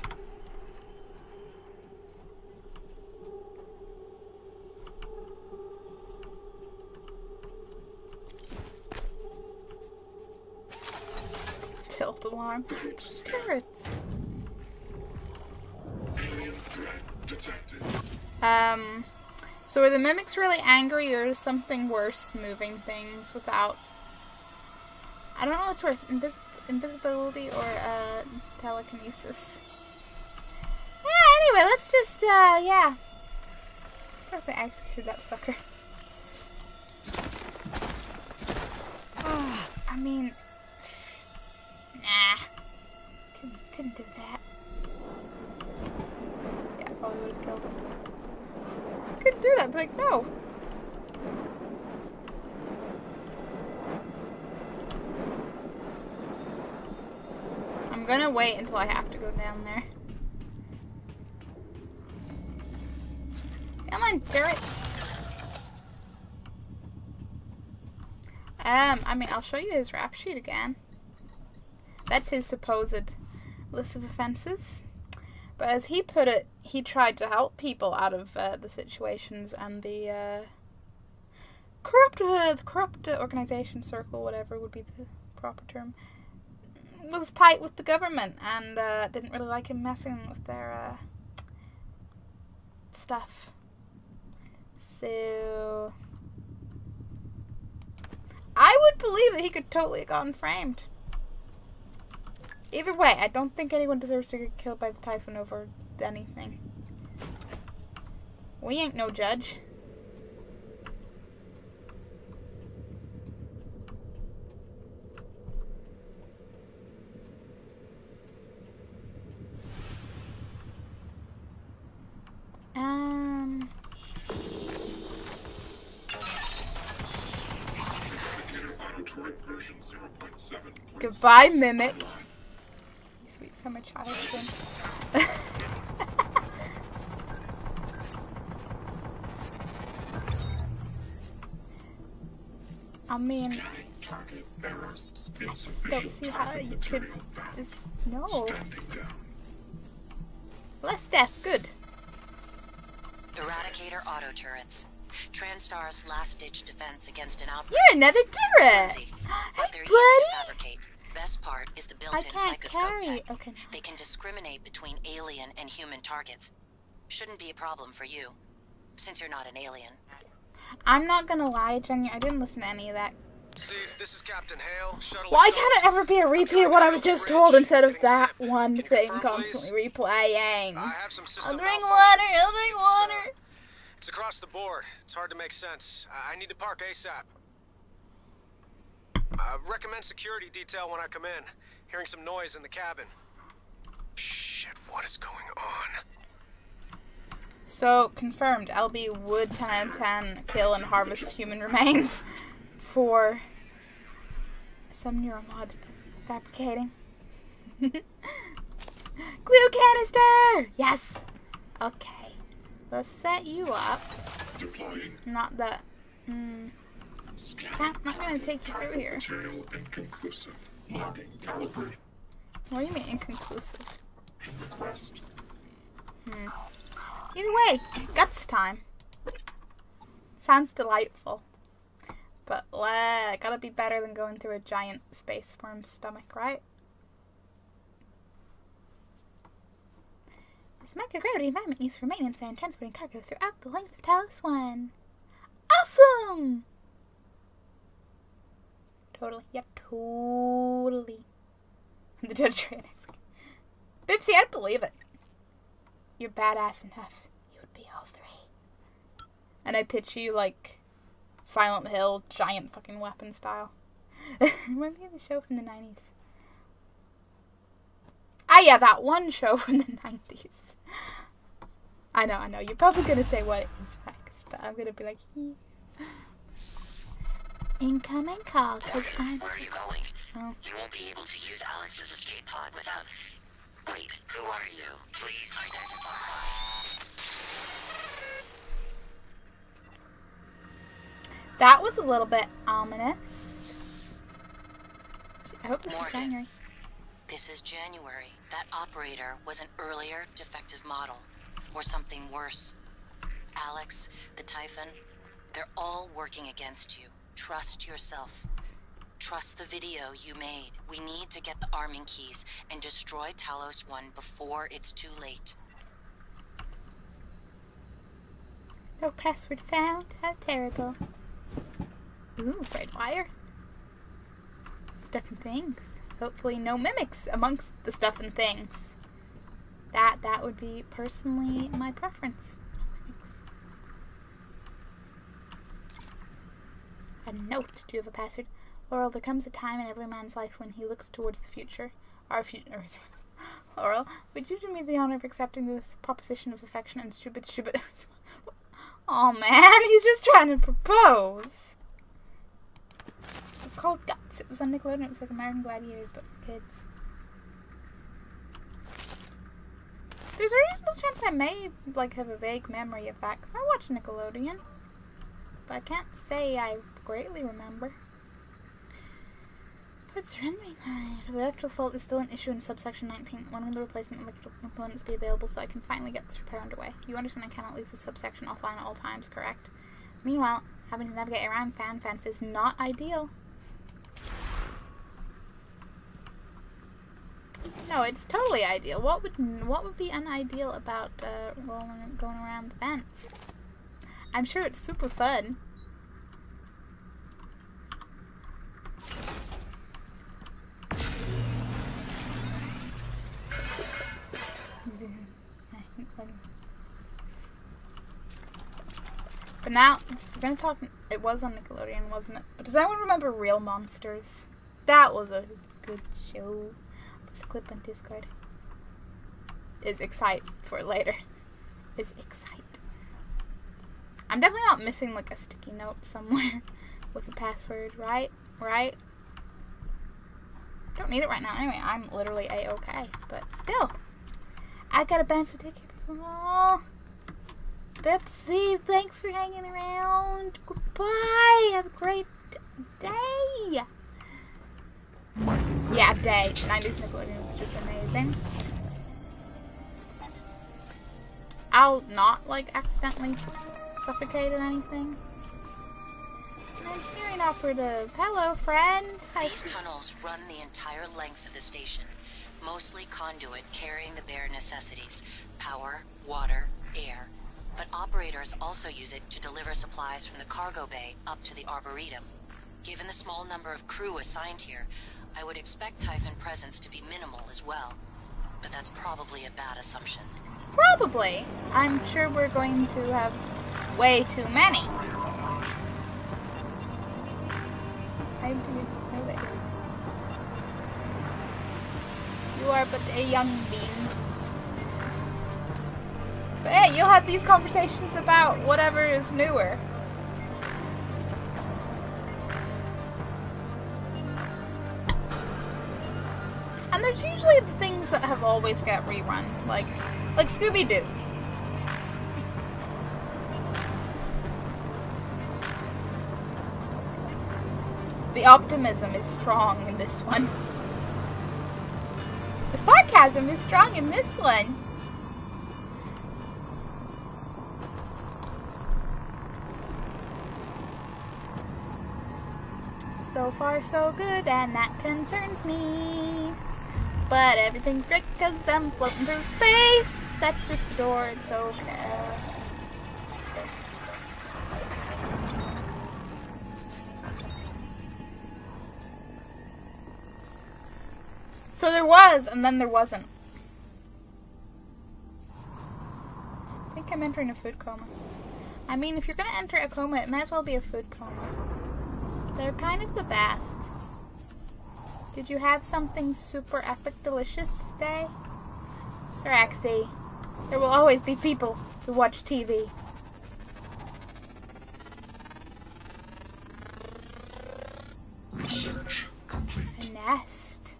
A: false alarm. Turrets. So are the mimics really angry, or is something worse moving things without... I don't know what's worse, invisibility or telekinesis. Yeah, anyway, let's just, yeah. Of course I executed that sucker. Oh, I mean... Nah. Couldn't do that. Yeah, I probably would have killed him. Couldn't do that, but like, no. I'm gonna wait until I have to go down there. Come on, turret. I mean, I'll show you his rap sheet again. That's his supposed list of offenses. But as he put it, he tried to help people out of the situations, and the corrupt organization circle, whatever would be the proper term, was tight with the government and didn't really like him messing with their stuff. So I would believe that he could totally have gotten framed. Either way, I don't think anyone deserves to get killed by the Typhon over anything. We ain't no judge. Goodbye, Mimic. You sweet summer child again. I mean, don't see how you could just no. Less death, good.
F: Eradicator auto turrets. Transtar's last-ditch defense against an outbreak.
A: You're another turret! Hey,
F: They're easy
A: buddy!
F: to fabricate. Best part is the built-in
A: I can't
F: psychoscope
A: carry.
F: tech.
A: Okay.
F: They can discriminate between alien and human targets. Shouldn't be a problem for you, since you're not an alien.
A: I'm not gonna lie, Jenny. I didn't listen to any of that.
H: See, this is Captain Hale.
A: Why can't it ever be a repeat of what I was just told instead of that one thing constantly replaying?
H: I have some system
A: I'll drink
H: malfunctions.
A: water. I'll drink water.
H: It's across the board. It's hard to make sense. I need to park ASAP. Recommend security detail when I come in. Hearing some noise in the cabin. Shit, what is going on?
A: So, confirmed. LB would 10 out of 10 kill and harvest human remains for some neuromod fabricating. Glue canister! Yes! Okay. Let's set you up.
D: Deploying.
A: Not that. I'm not gonna take you through here.
D: Material inconclusive. Logging calibrate.
A: What do you mean inconclusive?
D: Request.
A: Either way, guts time. Sounds delightful. But gotta be better than going through a giant space worm's stomach, right? This microgravity environment used for maintenance and transporting cargo throughout the length of Talos 1. Awesome! Totally. Yep, totally. The judge ran next. Bipsy, I'd believe it. You're badass enough. You would be all three. And I pitch you like Silent Hill, giant fucking weapon style. Remind me of the show from the 90s. Ah, yeah, that one show from the 90s. I know. You're probably gonna say what it is next, but I'm gonna be like, incoming call, cause I'm.
I: Where are you going?
A: Oh.
I: You won't be able to use Alex's escape pod without. Wait, who are you? Please identify.
A: That was a little bit ominous. I hope this is January.
F: This is January. That operator was an earlier defective model. Or something worse. Alex, the Typhon, they're all working against you. Trust yourself. trust the video you made. We need to get the arming keys and destroy Talos 1 before it's too late.
A: No password found. How terrible. Ooh, red wire. Stuff and things. Hopefully no mimics amongst the stuff and things. That would be personally my preference. A note. Do you have a password? Laurel, there comes a time in every man's life when he looks towards the future. Our future. Laurel, would you do me the honor of accepting this proposition of affection and stupid. Oh man, he's just trying to propose. It was called Guts. It was on Nickelodeon. It was like American Gladiators, but for kids. There's a reasonable chance I may have a vague memory of that because I watched Nickelodeon, but I can't say I greatly remember. But surrendering. The electrical fault is still an issue in subsection 19. When will the replacement electrical components be available so I can finally get this repair underway? You understand I cannot leave this subsection offline at all times, correct? Meanwhile, having to navigate around fan fence is not ideal. No, it's totally ideal. What would be unideal about going around the fence? I'm sure it's super fun. But now, if we're gonna talk, it was on Nickelodeon, wasn't it? But does anyone remember Real Monsters? That was a good show. This clip on Discord is excite for later. Is excite. I'm definitely not missing like a sticky note somewhere with a password, right? Right? Don't need it right now. Anyway, I'm literally A-okay. But still, I gotta bounce with take care, people. Aww. Pepsi, thanks for hanging around. Goodbye. Have a great day. Yeah, day. 90s Nickelodeon was just amazing. I'll not, accidentally suffocate or anything. Engineering operative. Hello, friend.
F: These tunnels run the entire length of the station. Mostly conduit carrying the bare necessities. Power, water, air. But operators also use it to deliver supplies from the cargo bay up to the Arboretum. Given the small number of crew assigned here, I would expect Typhon presence to be minimal as well. But that's probably a bad assumption.
A: Probably. I'm sure we're going to have way too many. How do you know that? You are but a young being. But hey, you'll have these conversations about whatever is newer. And there's usually the things that have always got rerun, like Scooby-Doo. The optimism is strong in this one. The sarcasm is strong in this one. So far so good, and that concerns me. But everything's great because I'm floating through space. That's just the door, it's okay. So there was, and then there wasn't. I think I'm entering a food coma. I mean, if you're gonna enter a coma, it might as well be a food coma. They're kind of the best. Did you have something super epic delicious today? Saraxi, there will always be people who watch TV.
D: Research complete.
A: A nest.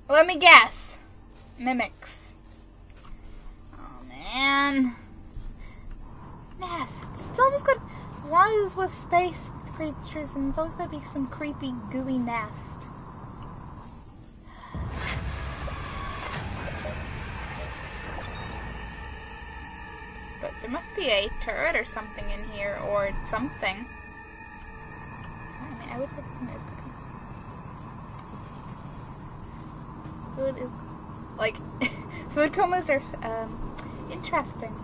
A: Let me guess. Mimics. Oh man. Nests. It's always good. One is with space creatures, and it's always got to be some creepy, gooey nest. But there must be a turret or something in here, or something. I mean, I would say cooking is cooking. Food is, like, food comas are interesting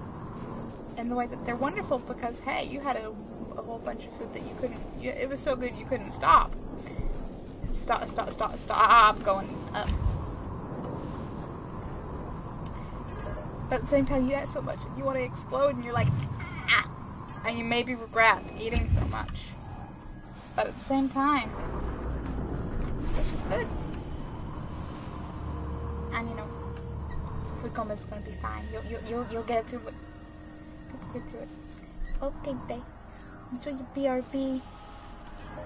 A: in the way that they're wonderful because, hey, you had a whole bunch of food that you couldn't, it was so good you couldn't stop going up. But at the same time, you had so much and you want to explode and you're like, ah! And you maybe regret eating so much. But at the same time, it's just food. And you know, food coma is going to be fine. You'll get through it. You'll get through it. Okay, day. Enjoy your BRB. Oh,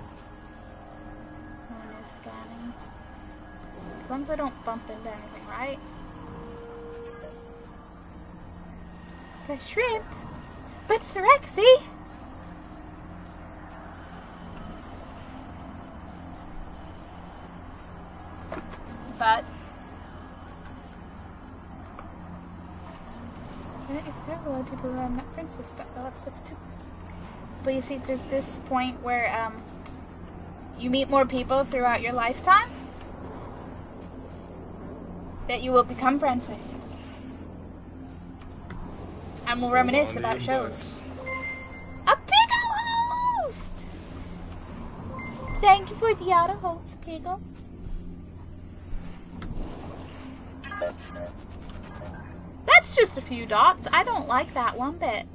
A: no scanning. As long as I don't bump into anything, right? The shrimp? But Serexy! But there's a lot of people who I'm not friends with, but a lot of stuff too. But you see, there's this point where you meet more people throughout your lifetime that you will become friends with. And we'll reminisce about shows. A Piggle host! Thank you for the auto host, Piggle. That's just a few dots. I don't like that one bit.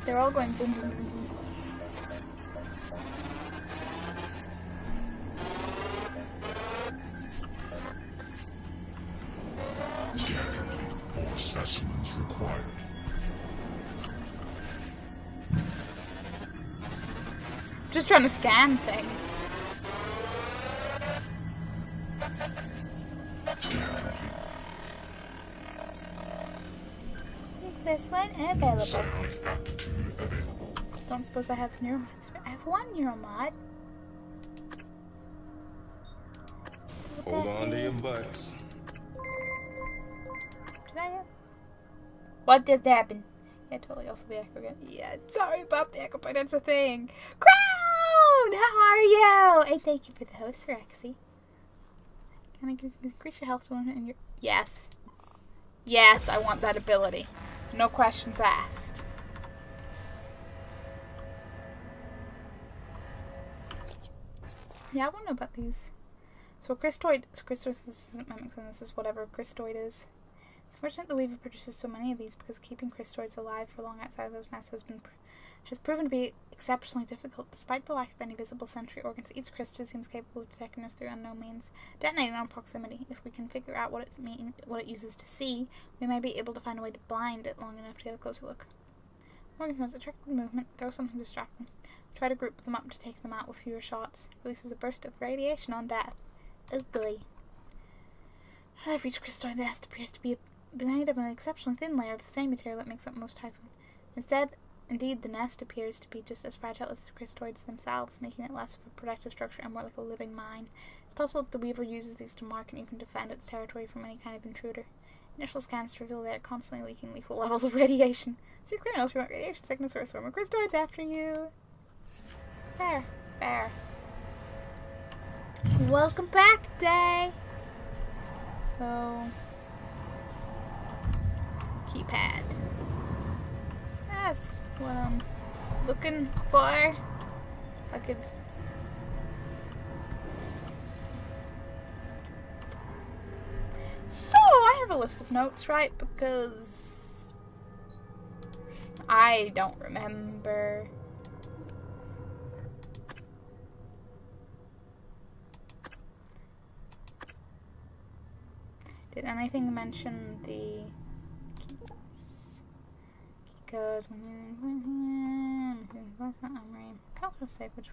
A: They're all going boom, boom, boom, boom.
D: More specimens required.
A: Just trying to scan things. Is this one available? Don't suppose I have neuromods. I have one neuromod.
B: Hold on to your butts.
A: Did I have? What just happened? Yeah, totally. Also the echo again. Yeah, sorry about the echo, but it's a thing. Crown! How are you? And thank you for the host, Rexy. Can I increase your health to 1 and your... Yes. Yes, I want that ability. No questions asked. Yeah, I want to know about these. So Christoid, this isn't Mimics, and this is whatever Christoid is. It's fortunate the Weaver produces so many of these because keeping Christoids alive for long outside of those nests has proven to be exceptionally difficult. Despite the lack of any visible sensory organs, each Christoid seems capable of detecting us through unknown means, detonating on proximity. If we can figure out what it uses to see, we may be able to find a way to blind it long enough to get a closer look. Organisms attract with movement, throw something to distract them. Try to group them up to take them out with fewer shots. Releases a burst of radiation on death. Ugly. However, each Christoid nest appears to be made of an exceptionally thin layer of the same material that makes up most Typhon. Indeed, the nest appears to be just as fragile as the Christoids themselves, making it less of a protective structure and more like a living mine. It's possible that the Weaver uses these to mark and even defend its territory from any kind of intruder. Initial scans reveal they are constantly leaking lethal levels of radiation. So you're clear enough to prevent radiation sickness or a swarm of Christoids after you. Fair. Fair. Welcome back, Day! So... keypad. That's what I'm looking for. If I could... So, I have a list of notes, right? Because... I don't remember... Did anything mention the Kiko's safe, which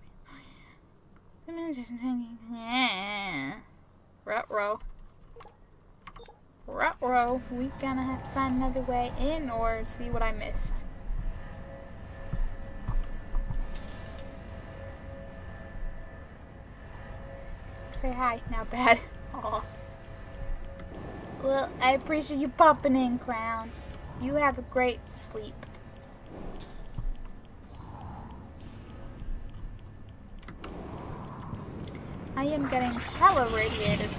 A: Ruh-roh. We gonna have to find another way in or see what I missed. Say hi. Now bad. Aw. Well, I appreciate you popping in, Crown. You have a great sleep. I am getting hella radiated.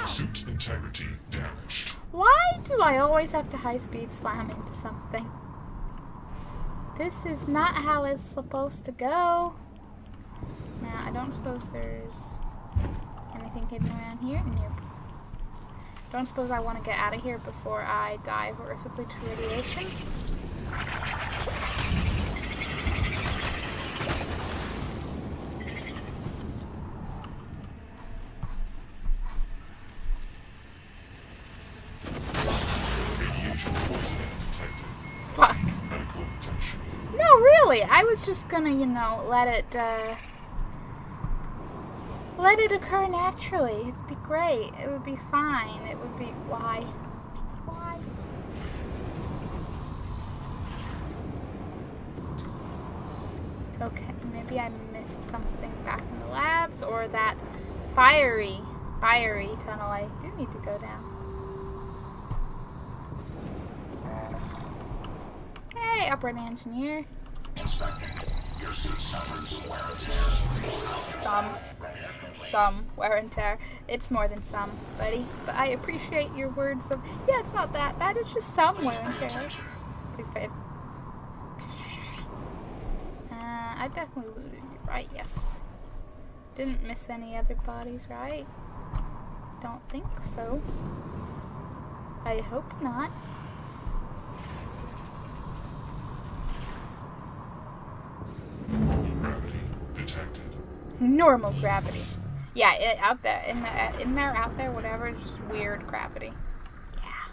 D: Suit integrity damaged.
A: Why do I always have to high-speed slam into something? This is not how it's supposed to go. Now, I don't suppose there's anything hidden around here. Nope. Don't suppose I want to get out of here before I die horrifically to radiation. Fuck. No, really. I was just gonna, you know, let it occur naturally. It'd be great. It would be fine. It would be why. Just why. Okay, maybe I missed something back in the labs, or that fiery tunnel I do need to go down. Hey, operating engineer.
D: Inspecting. Your suit suffers wear and tear.
A: Some wear and tear. It's more than some, buddy. But I appreciate your words of, yeah, it's not that bad. It's just some wear and tear. Please pay. I definitely looted you, right? Yes. Didn't miss any other bodies, right? Don't think so. I hope not.
D: Gravity detected.
A: Normal gravity. Yeah, out there, in there, out there, whatever. It's just weird gravity. Yeah.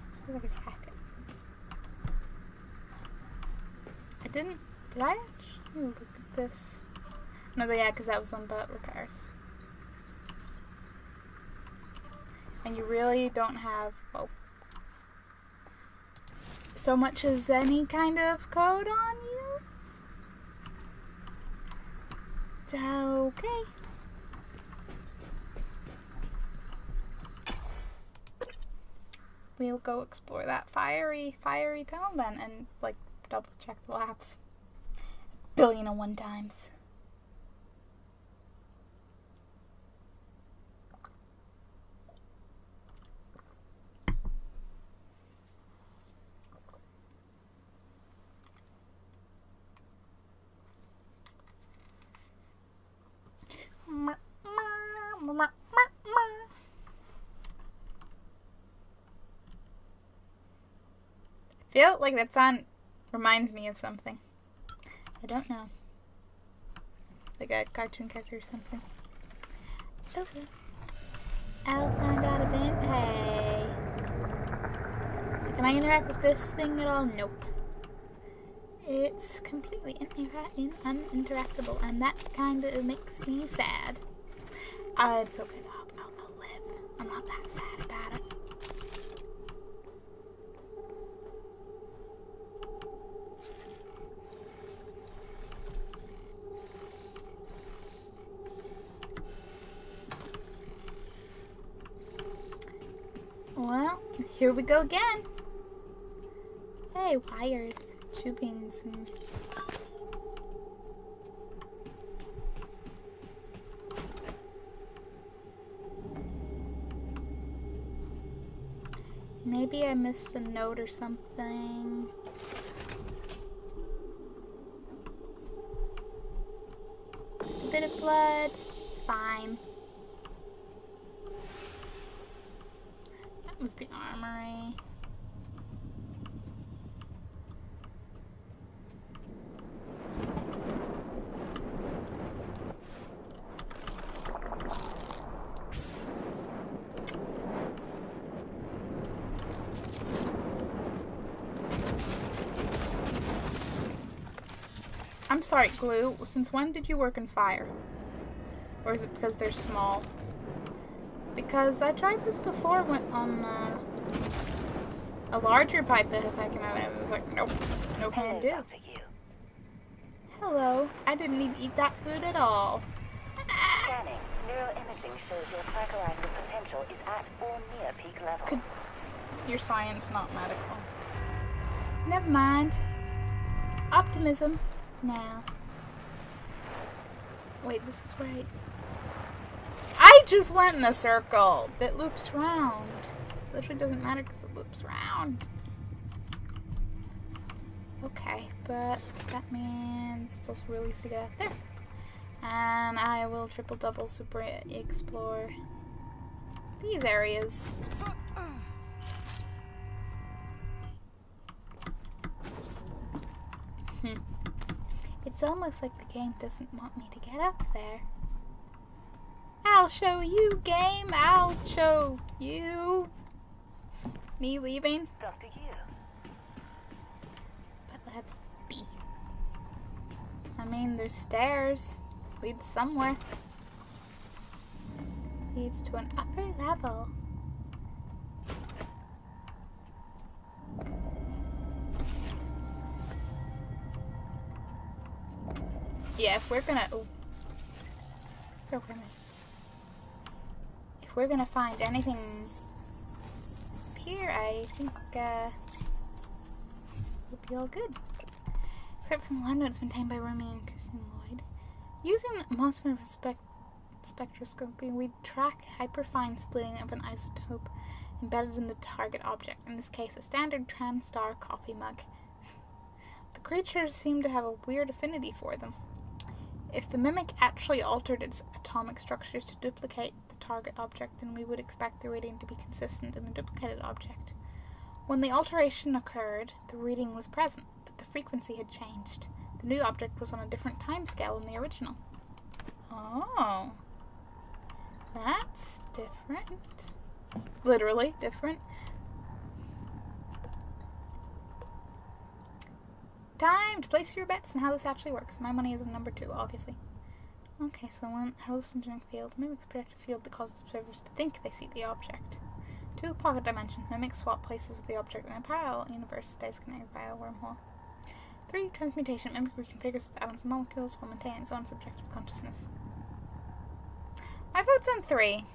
A: Let's see if I can hack it. Did I actually look at this? No, yeah, because that was on butt repairs. And you really don't have, well, so much as any kind of code on you? It's okay. We'll go explore that fiery tunnel then and, like, double check the labs. 1,000,001 times. I feel like that sound reminds me of something. I don't know. Like a cartoon character or something. Okay. I'll find out a bit. Hey. Can I interact with this thing at all? Nope. It's completely uninteractable, and that kind of makes me sad. It's okay, I'll live. I'm not that sad about it. Well, here we go again. Hey, wires, tubings, and... Maybe I missed a note or something. Just a bit of blood. It's fine. That was the armory. I'm sorry, Glue. Since when did you work in fire? Or is it because they're small? Because I tried this before when on a larger pipe that if I came out, it was like, nope, no can do.
C: Dr. Yu.
A: Hello, I didn't need to eat that food at all.
C: Scanning. Neuroimaging shows your psychoactive potential is at or near peak level.
A: Could your science not medical? Never mind. Optimism. Now. Wait, this is right. I just went in a circle that loops round. Literally doesn't matter because it loops round. Okay, but that means it's also really easy to get out there. And I will triple double super explore these areas. It's almost like the game doesn't want me to get up there. I'll show you, game. I'll show you. Me leaving.
C: Dr. Yu.
A: But let's be. I mean, there's stairs. Leads somewhere. Leads to an upper level. Yeah, if we're gonna... Ooh. If we're gonna find anything here, I think we'll be all good. Except for the lab notes maintained by Romy and Christine Lloyd. Using Mossman spectroscopy, we track hyperfine splitting of an isotope embedded in the target object, in this case a standard TranStar coffee mug. The creatures seem to have a weird affinity for them. If the mimic actually altered its atomic structures to duplicate the target object, then we would expect the reading to be consistent in the duplicated object. When the alteration occurred, the reading was present, but the frequency had changed. The new object was on a different time scale than the original. Oh. That's different. Literally different. Time to place your bets on how this actually works. My money is on number 2, obviously. Okay, so one hallucinogenic field. Mimics project a field that causes observers to think they see the object. 2, pocket dimension. Mimics swap places with the object in a parallel universe stays connected by a wormhole. 3, transmutation. Mimic reconfigures its atoms and molecules while maintaining its own subjective consciousness. My vote's on 3.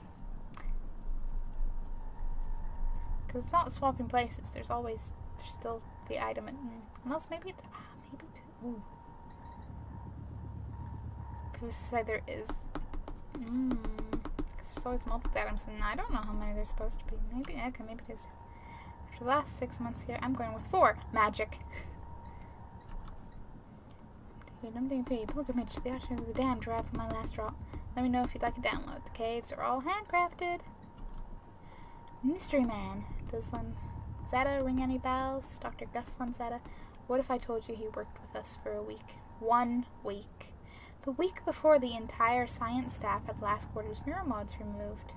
A: Because it's not swapping places. There's still the item unless maybe 2. Ooh. People say there is because there's always multiple items and I don't know how many there's supposed to be. Maybe it is 2. After the last 6 months here, I'm going with 4. Magic. Pilgrimage to the Archer of the Dam derived from my last drop. Let me know if you'd like a download. The caves are all handcrafted. Mystery Man. Does Lanzetta ring any bells? Dr. Gus Lanzetta. What if I told you he worked with us for a week? 1 week. The week before the entire science staff had last quarter's neuromods removed.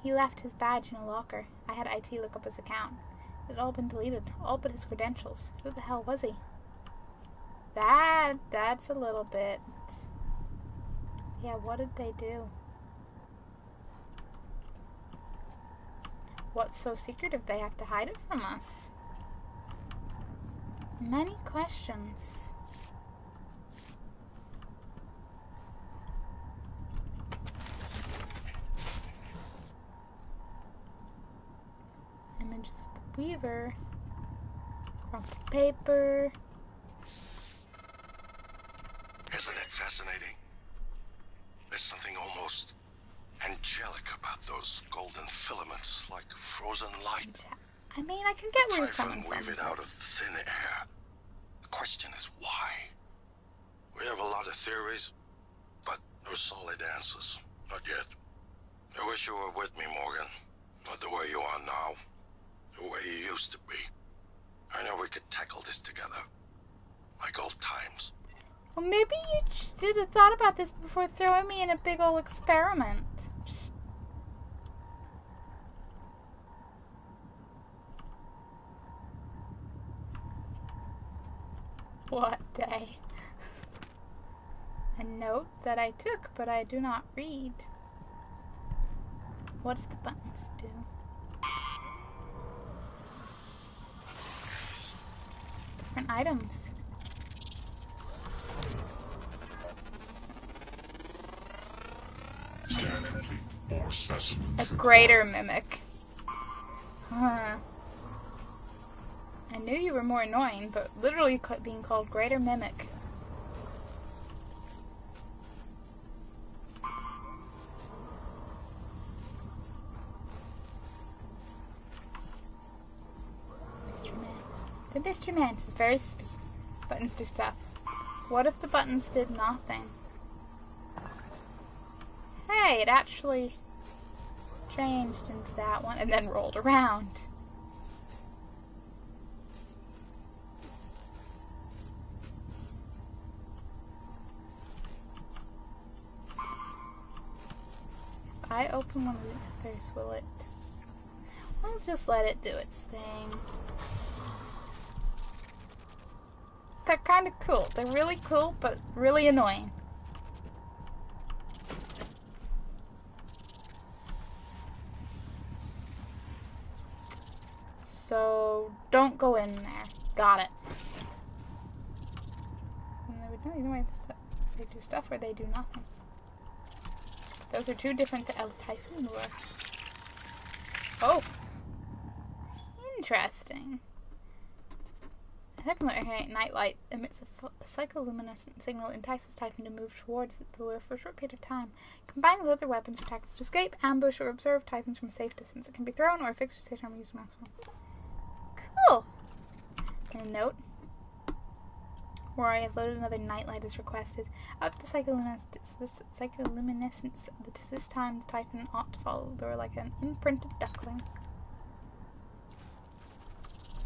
A: He left his badge in a locker. I had IT look up his account. It had all been deleted, all but his credentials. Who the hell was he? That's a little bit... Yeah, what did they do? What's so secretive they have to hide it from us? Many questions. Images of the Weaver. Crumpled paper.
B: Isn't it fascinating? There's something almost angelic about those golden filaments, like frozen light.
A: I mean, I can get where he's coming
B: Typhon weave
A: from.
B: it out of thin air. The question is why? We have a lot of theories, but no solid answers. Not yet. I wish you were with me, Morgan. Not the way you are now. The way you used to be. I know we could tackle this together. Like old times.
A: Well, maybe you should have thought about this before throwing me in a big old experiment. What day? A note that I took, but I do not read. What's the buttons do? different items.
D: Scan complete. More specimens.
A: A greater mimic. Huh. I knew you were more annoying, but literally being called greater mimic. Mr. Man. The Mr. Man is very suspicious. Buttons do stuff. What if the buttons did nothing? Hey, it actually changed into that one and then rolled around. If I open one of the others, will it? We'll just let it do its thing. They're kind of cool. They're really cool, but really annoying. So, don't go in there. Got it. And they would know either way. They do stuff or they do nothing. Those are two different Typhoon lure. Oh! Interesting. Typhoon Nightlight emits a psycholuminescent signal, entices Typhoon to move towards the lure for a short period of time. Combined with other weapons or tactics to escape, ambush, or observe Typhoons from a safe distance. It can be thrown or fixed or stationary or used maximum. Cool! And a note. Where I have loaded another nightlight as requested. Up the psycholuminescence. This time the Typhoon ought to follow the lure like an imprinted duckling.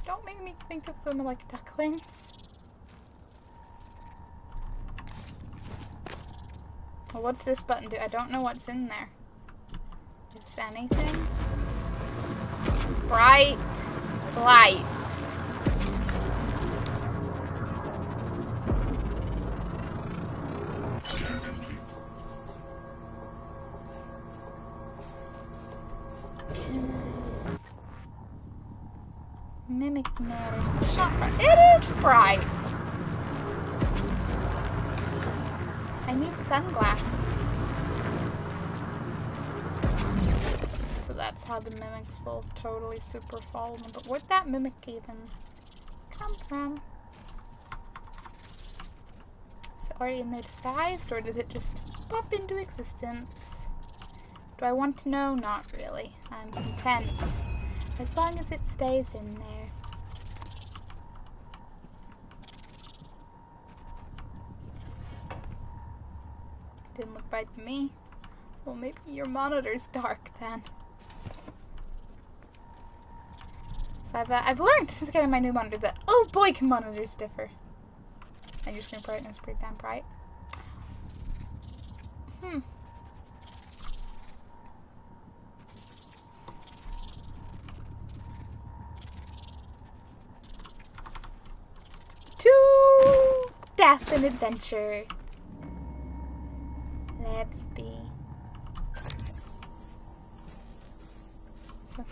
A: Don't make me think of them like ducklings. Well, what's this button do? I don't know what's in there. Is anything? Bright light. Mimic matter. It's not bright. It is bright. I need sunglasses. So that's how the mimics will totally super follow them. But where'd that mimic even come from? Is it already in there disguised, or did it just pop into existence? Do I want to know? Not really. I'm content. As long as it stays in there. Didn't look bright to me. Well, maybe your monitor's dark then. So I've learned since getting my new monitor that, oh boy, can monitors differ. And your screen brightness is pretty damn bright. To death and adventure. Labs B. So.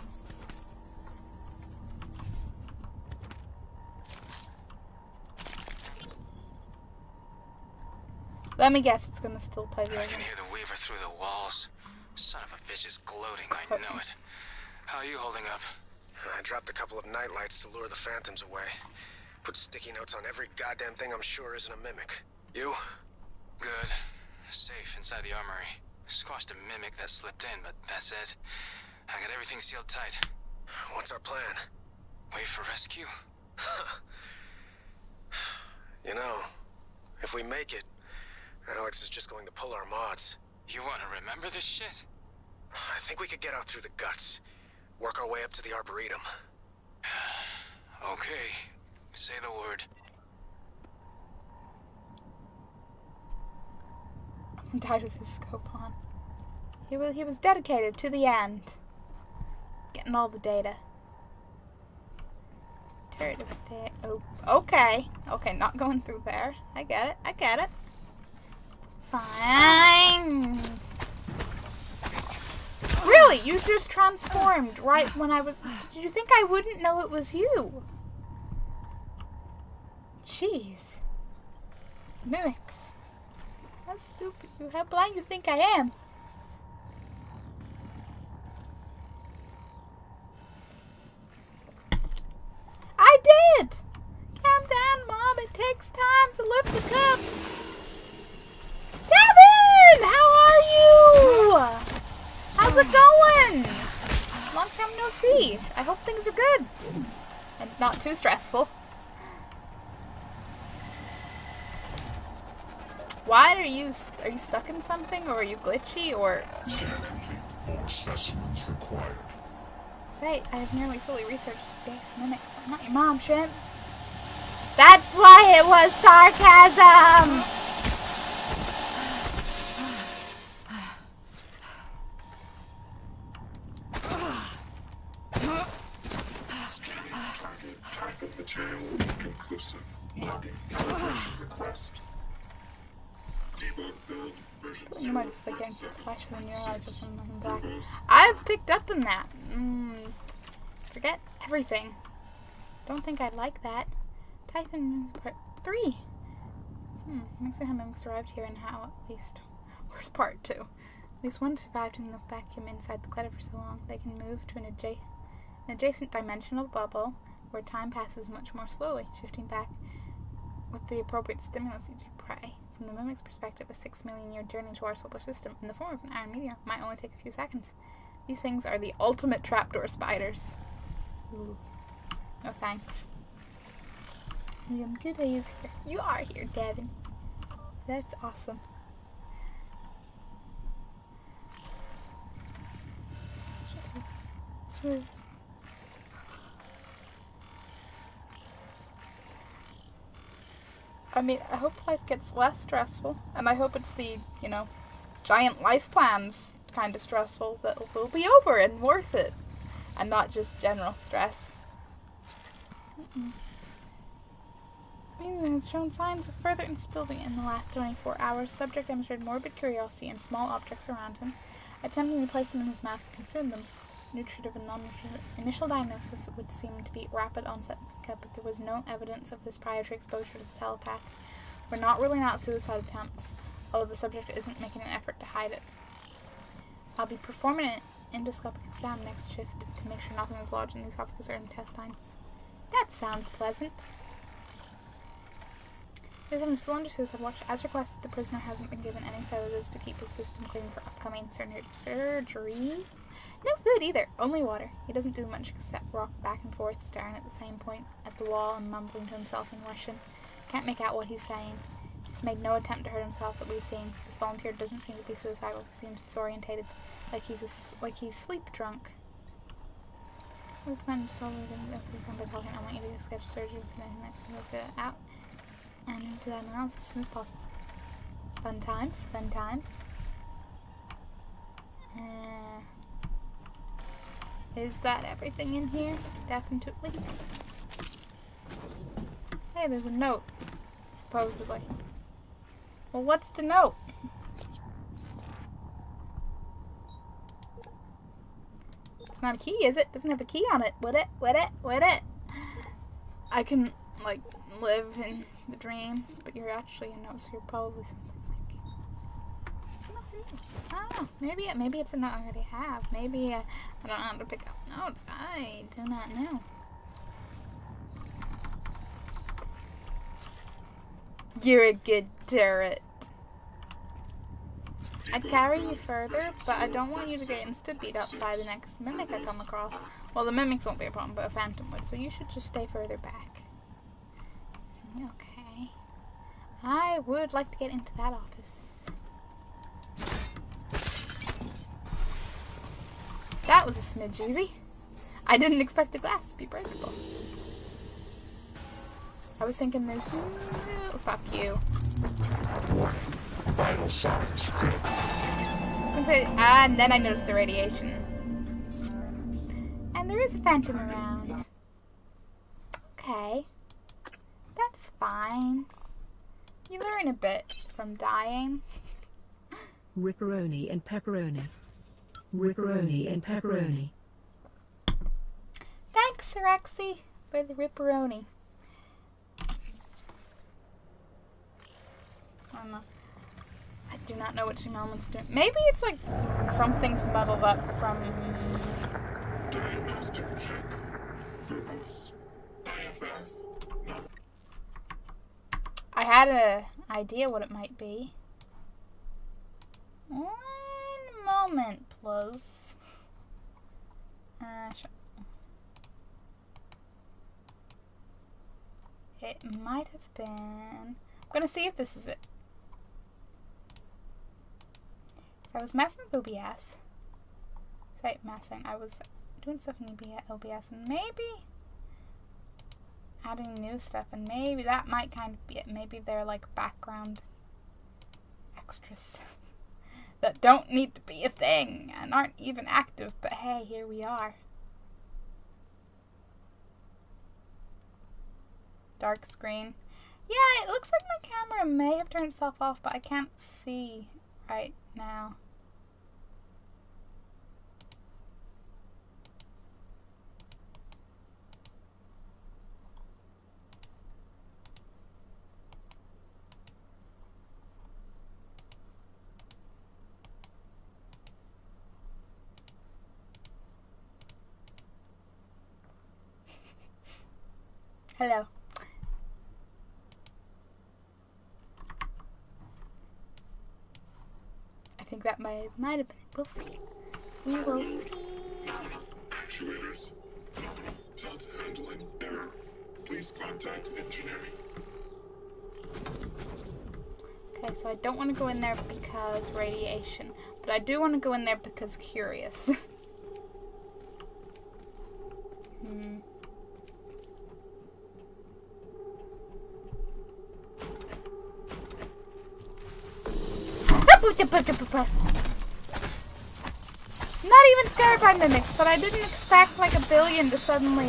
A: Let me guess, it's gonna still play the
J: I can hear the Weaver through the walls. Son of a bitch is gloating, I know it. How are you holding up?
H: I dropped a couple of nightlights to lure the phantoms away. Put sticky notes on every goddamn thing I'm sure isn't a mimic. You?
J: Good. Safe inside the armory. Squashed a mimic that slipped in, but that's it. I got everything sealed tight.
H: What's our plan?
J: Wait for rescue?
H: You know, if we make it, Alex is just going to pull our mods.
J: You want to remember this shit?
H: I think we could get out through the guts. Work our way up to the Arboretum.
J: Okay. Say the word.
A: I'm tired with his scope on. He was dedicated to the end. Getting all the data. Turret of day. Oh, okay. Okay, not going through there. I get it. I get it. Fine. Really? You just transformed right when I was... Did you think I wouldn't know it was you? Jeez. Mimics. How stupid. How blind you think I am? I did! Calm down, Mom. It takes time to lift the cup. Kevin! How are you? How's it going? Long time no see. I hope things are good. And not too stressful. Why are you stuck in something, or are you glitchy, or...
D: More specimens required.
A: Right, I have nearly fully researched base mimics. I'm not your mom, Shrimp. That's why it was sarcasm!
D: Typhon material inconclusive. Logging. Calibration request. Debug build version 0.
A: You might just like getting flash from the neuralizer from the back. I've picked up on that. Forget everything. Don't think I'd like that. Typhon is part 3. Makes me how mimics arrived here and how at least. Where's part 2? At least one survived in the vacuum inside the clutter for so long. They can move to an adjacent dimensional bubble where time passes much more slowly, shifting back with the appropriate stimulus each prey. From the mimic's perspective, a 6 million year journey to our solar system in the form of an iron meteor might only take a few seconds. These things are the ultimate trapdoor spiders. Ooh. No thanks. I'm good that he's here. You are here, Gavin. That's awesome. I mean, I hope life gets less stressful, and I hope it's the, giant life plans kind of stressful that will be over and worth it, and not just general stress. It has shown signs of further instability in the last 24 hours. Subject demonstrated morbid curiosity in small objects around him, attempting to place them in his mouth to consume them. Nutritive and non-nutritive. Initial diagnosis would seem to be rapid onset pickup, but there was no evidence of this prior to exposure to the telepath. We're not ruling out suicide attempts, although the subject isn't making an effort to hide it. I'll be performing an endoscopic exam next shift to make sure nothing is lodged in the esophagus or intestines. That sounds pleasant. There's a still under suicide watch. As requested, the prisoner hasn't been given any sedatives to keep his system clean for upcoming surgery. No food either, only water. He doesn't do much except rock back and forth, staring at the same point at the wall and mumbling to himself in Russian. Can't make out what he's saying. He's made no attempt to hurt himself that we've seen. This volunteer doesn't seem to be suicidal. He seems disorientated, like he's sleep drunk. We've gone to solve somebody talking. I want you to schedule surgery next week. Let's get it out and do that analysis as soon as possible. Fun times, fun times. Is that everything in here? Definitely. Hey, there's a note. Supposedly. Well, what's the note? It's not a key, is it? Doesn't have a key on it. Would it? Would it? Would it? I can, live in the dreams, but you're actually a note, so you're probably something like... I don't know. Maybe it's a note I already have. Maybe I don't know how to pick up notes. I do not know. You're a good turret. I'd carry you further, but I don't want you to get insta-beat up by the next mimic I come across. Well, the mimics won't be a problem, but a phantom would, so you should just stay further back. Okay. I would like to get into that office. That was a smidge easy. I didn't expect the glass to be breakable. I was thinking there's... fuck you.
D: Vital signs critical.
A: And then I noticed the radiation. And there is a phantom around. Okay. That's fine. You learn a bit from dying.
K: Ripperoni and pepperoni. Ripperoni and pepperoni.
A: Thanks, Rexy, for the ripperoni. don't know. I do not know what Chinaman's doing. Maybe it's like something's muddled up from...
D: Diagnostic check. Verbose. IFF. Not.
A: I had an idea what it might be. One moment, please. Sure. It might have been... I'm gonna see if this is it. So I was messing with OBS. I was doing stuff in OBS and maybe adding new stuff, and maybe that might kind of be it. Maybe they're like background extras that don't need to be a thing and aren't even active, but hey, here we are. Dark screen. Yeah, it looks like my camera may have turned itself off, but I can't see right now. Hello. I think that might have been. We'll see. We will see.
D: Actuators. Nominal tilt handling error. Please contact engineering.
A: Okay, so I don't want to go in there because radiation, but I do want to go in there because curious. Not even scared by mimics, but I didn't expect like a billion to suddenly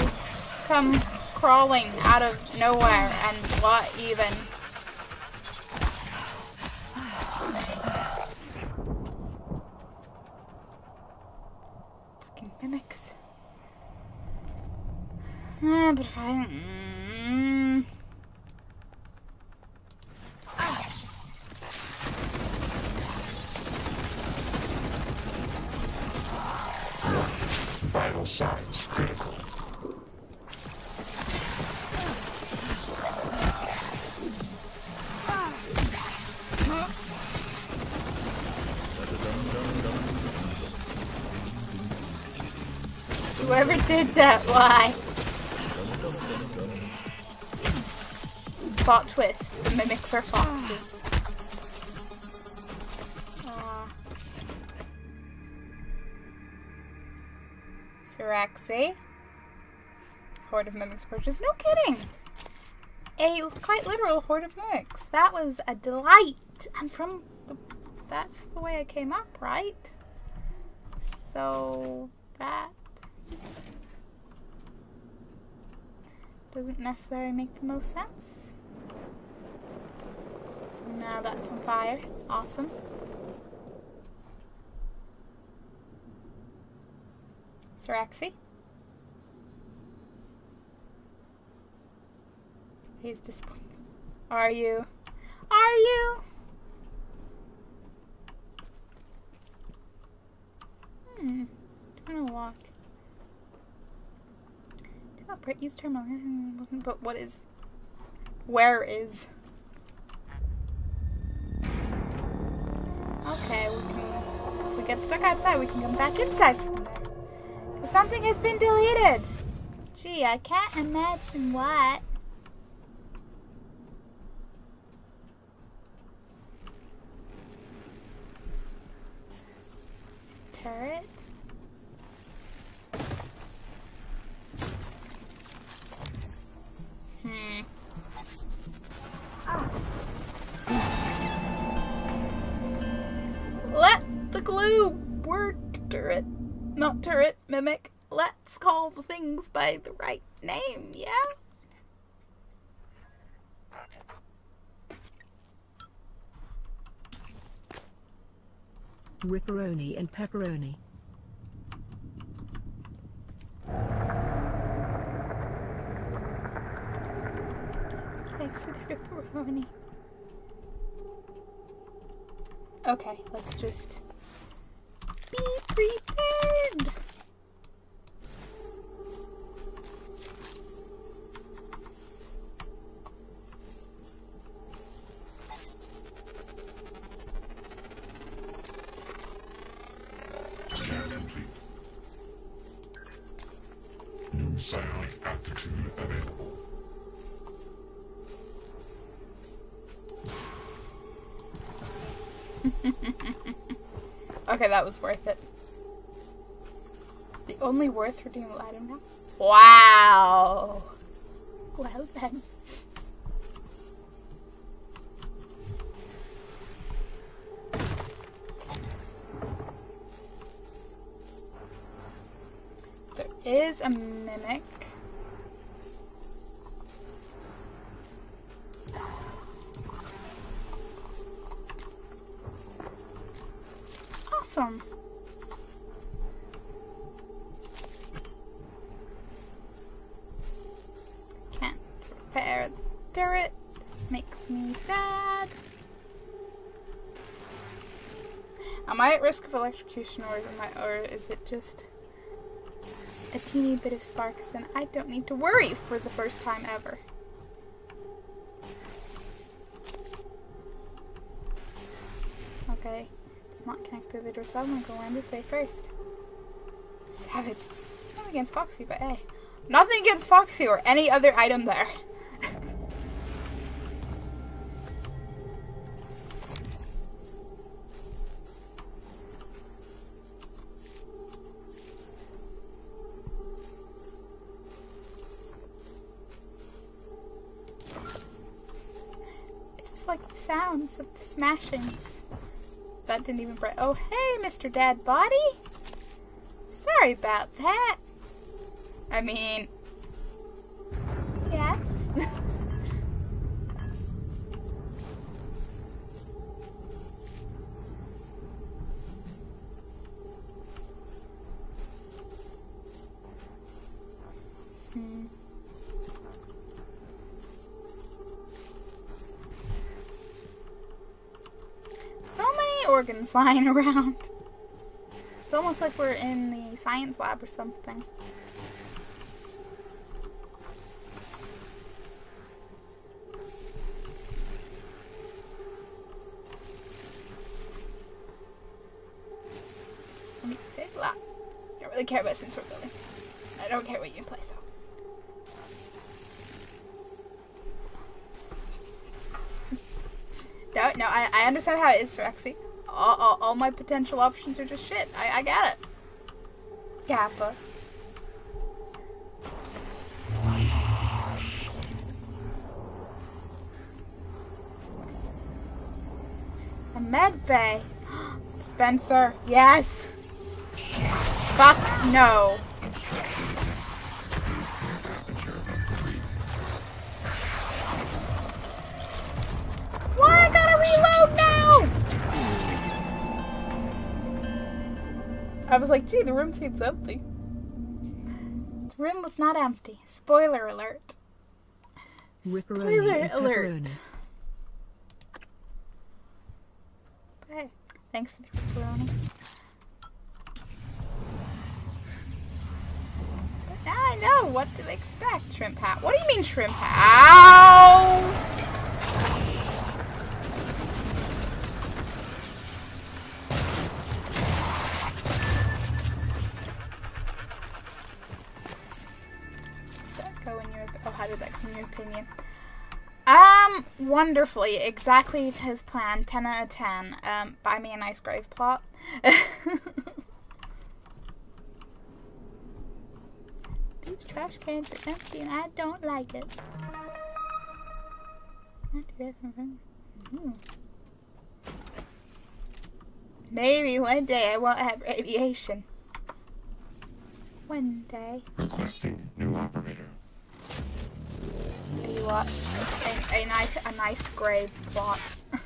A: come crawling out of nowhere, and what even? Fucking mimics. But if I...
D: Vital signs critical.
A: Whoever did that, why? Plot twist. The mimics are foxy. Siraxi. Horde of mimics approaches. No kidding! A quite literal horde of mimics. That was a delight. And from... that's the way I came up, right? So... that... doesn't necessarily make the most sense. Now that's on fire. Awesome. Siraxi. He's disappointed. Are you? Are you? Trying to walk. Do not use terminal. But what is? Where is? Okay, we can. If we get stuck outside, we can come back inside from there. Because something has been deleted. Gee, I can't imagine what. Turret. Let the glue work, turret. Not turret, mimic. Let's call the things by the right name, yeah?
K: Ripperoni and pepperoni.
A: Thanks for the pepperoni. Okay, let's just be prepared.
D: Scan complete. New psionic aptitude available.
A: Okay, that was worth it. The only worth redeemable item now? Wow! Well then. There is a mimic. Awesome. Can't repair the turret. Makes me sad. Am I at risk of electrocution, or is it just a teeny bit of sparks and I don't need to worry for the first time ever? Okay. Not connect through the door, so I'm gonna go around this way first. Savage. Nothing against Foxy, but hey. Nothing against Foxy or any other item there. I just like the sounds of the smashings. That didn't even break. Oh, hey, Mr. Dead Body. Sorry about that. I mean, yes. So many organs lying around. It's almost like we're in the science lab or something. Let me say a lot. I don't really care about sensor buildings. I don't care what you play, so. No, I understand how it is, Rexy. All my potential options are just shit. I get it. Kappa. A med bay. Spencer, yes. Fuck no. Why I gotta reload now? I was like, gee, the room seems empty. The room was not empty. Spoiler alert. Spoiler alert. Hey, thanks for the pepperoni. But now I know what to expect, Shrimp Hat. What do you mean, Shrimp Hat? Ow! How did that come in your opinion? Wonderfully. Exactly to his plan. 10 out of 10. Buy me a nice grave plot. These trash cans are empty and I don't like it. Maybe one day I won't have radiation. One day.
D: Requesting new operator.
A: What? A nice grave plot.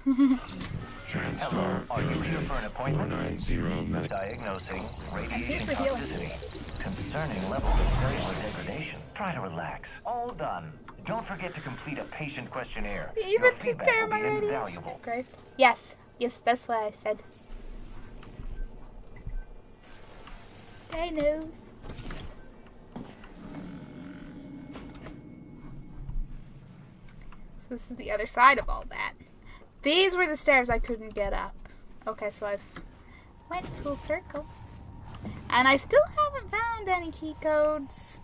L: Hello, are you here for an appointment? Diagnosing radiation toxicity. Concerning levels of cellular degradation. Try to relax. All done. Don't forget to complete a patient questionnaire.
A: You even took care of my radiation. Grave. Yes, Yes, that's what I said. They knows. So this is the other side of all that. These were the stairs I couldn't get up. Okay, so I've went full circle. And I still haven't found any key codes.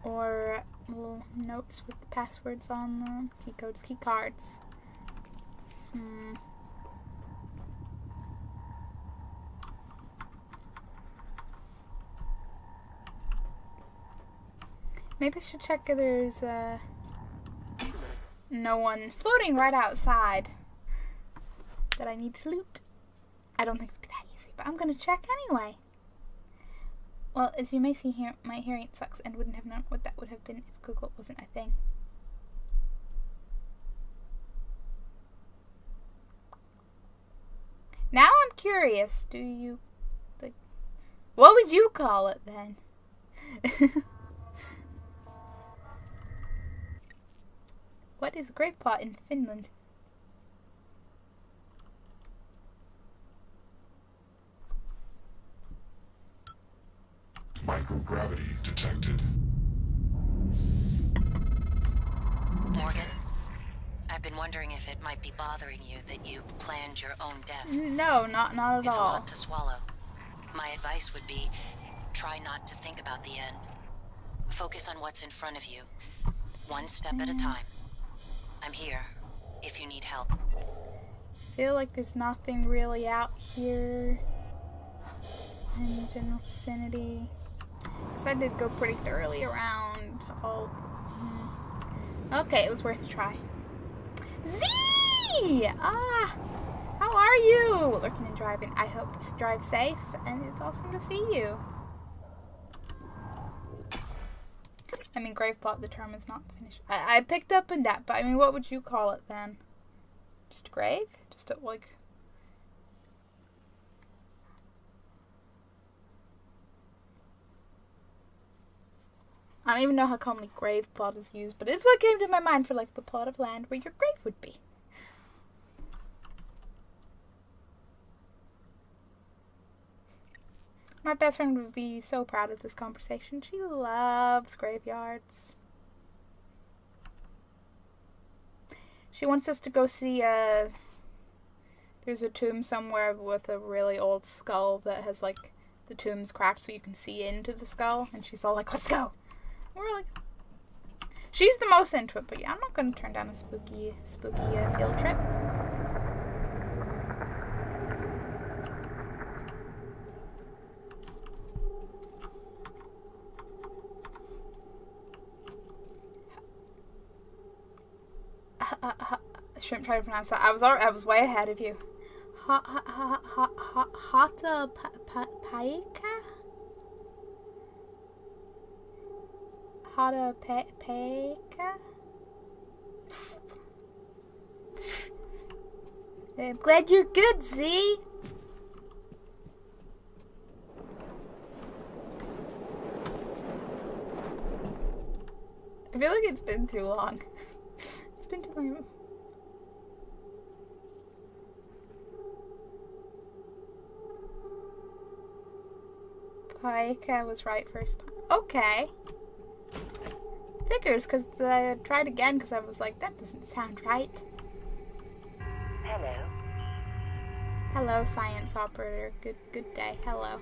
A: Or little notes with the passwords on them. Key codes, key cards. Maybe I should check if there's no one floating right outside that I need to loot. I don't think it'd be that easy, but I'm gonna check anyway. Well, as you may see here, my hearing sucks and wouldn't have known what that would have been if Google wasn't a thing. Now I'm curious, do you, like, what would you call it then? What is Graveplot in Finland?
D: Microgravity detected.
F: Morgan, I've been wondering if it might be bothering you that you planned your own death.
A: No, not at
F: It's a
A: all.
F: lot to swallow. My advice would be, try not to think about the end. Focus on what's in front of you. One step at a time. I'm here, if you need help.
A: I feel like there's nothing really out here in the general vicinity. Because I did go pretty thoroughly around all... Okay, it was worth a try. Z! Ah! How are you? Lurking and driving. I hope you drive safe, and it's awesome to see you. I mean, Graveplot, the term is not finished. I picked up in that, but I mean, what would you call it then? Just a grave? Just a, like... I don't even know how commonly Graveplot is used, but it's what came to my mind for, like, the plot of land where your grave would be. My best friend would be so proud of this conversation. She loves graveyards. She wants us to go see there's a tomb somewhere with a really old skull that has, like, the tomb's cracked so you can see into the skull. And she's all like, let's go. And we're like, she's the most into it, but yeah, I'm not going to turn down a spooky field trip. Shouldn't try to pronounce that. I was way ahead of you. Hata Paika? Hata Paika? I'm glad you're good, Z. I feel like it's been too long. It's been too long. Paika was right first time. Okay. Figures, because I tried again because I was like, that doesn't sound right.
C: Hello.
A: Hello, science operator. Good day. Hello.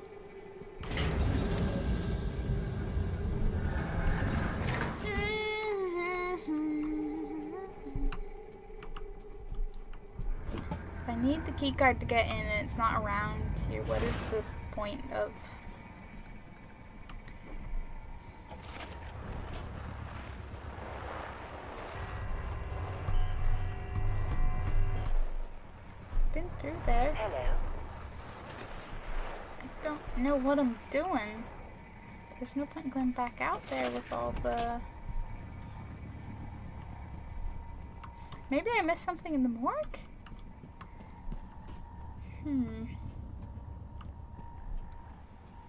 A: If I need the keycard to get in and it's not around here, what is the point of... Been through there.
C: Hello.
A: I don't know what I'm doing. There's no point in going back out there with all the... Maybe I missed something in the morgue?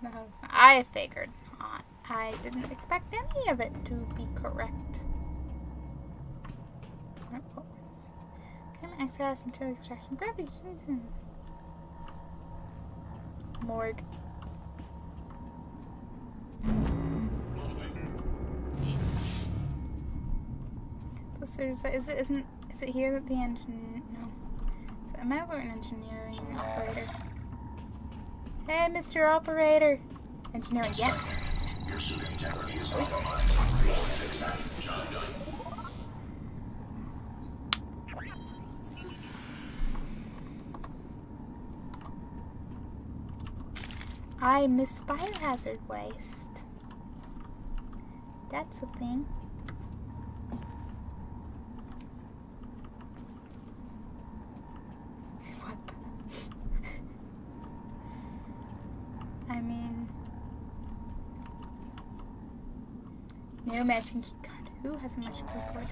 A: No, I figured not. I didn't expect any of it to be correct. Come access, material extraction, gravity. Morgue. Plus is it here that the engine, no. So am I an engineering operator? Hey, Mr. Operator! Engineering, yes!
D: Your suit integrity is compromised. Fix that. Job done.
A: I miss biohazard waste. That's a thing. What? I mean, new matching key card. Who has a matching key card?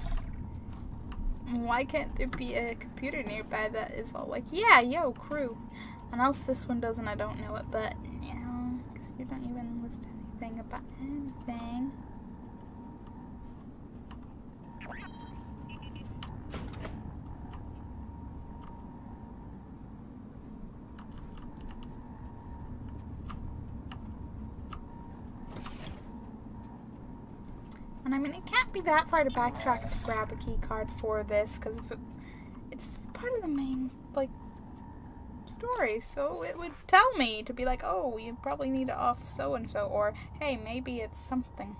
A: Why can't there be a computer nearby that is all like, yeah, yo, crew? Unless this one doesn't, I don't know it, but no, because you don't even list anything about anything. And I mean, it can't be that far to backtrack to grab a key card for this, because if it's part of the main, like, story, so it would tell me to be like, oh, you probably need to off so and so, or hey, maybe it's something.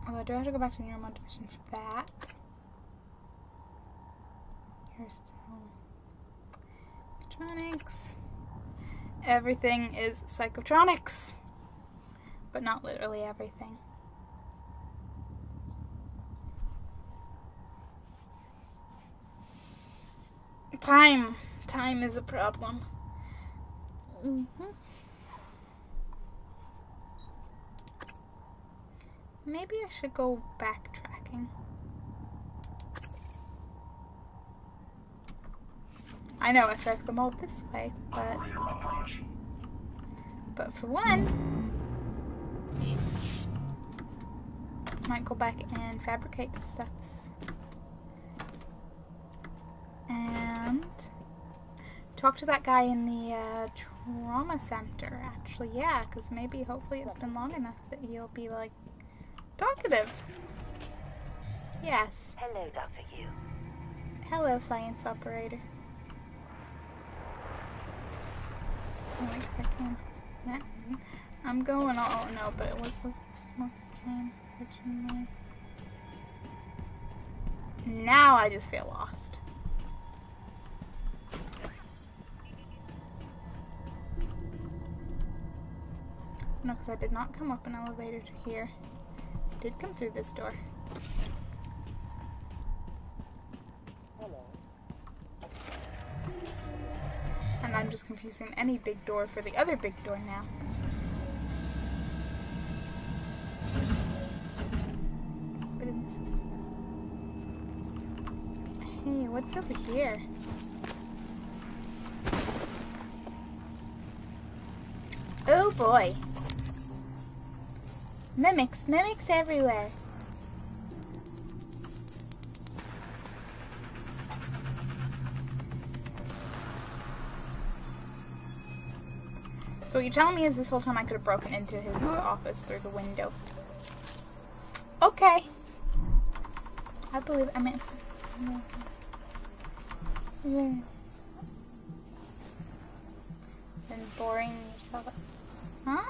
A: Although, do I have to go back to Neuromod Division for that? Here's still electronics. Everything is psychotronics. But not literally everything. Time is a problem. Maybe I should go backtracking. I know I track them all this way, but for one, might go back and fabricate the stuffs. And talk to that guy in the trauma center, actually. Yeah, because maybe, hopefully it's been long enough that he'll be, like, talkative. Yes.
C: Hello, Dr. Yu.
A: Hello, science operator. Wait a second. I'm going all, no, but it was smoke came originally. Now I just feel lost. No, because I did not come up an elevator to here. I did come through this door. And I'm just confusing any big door for the other big door now. Hey, what's over here? Oh boy. Mimics everywhere. So what you're telling me is this whole time I could have broken into his office through the window. Okay. I believe, I mean... Been boring yourself. Huh?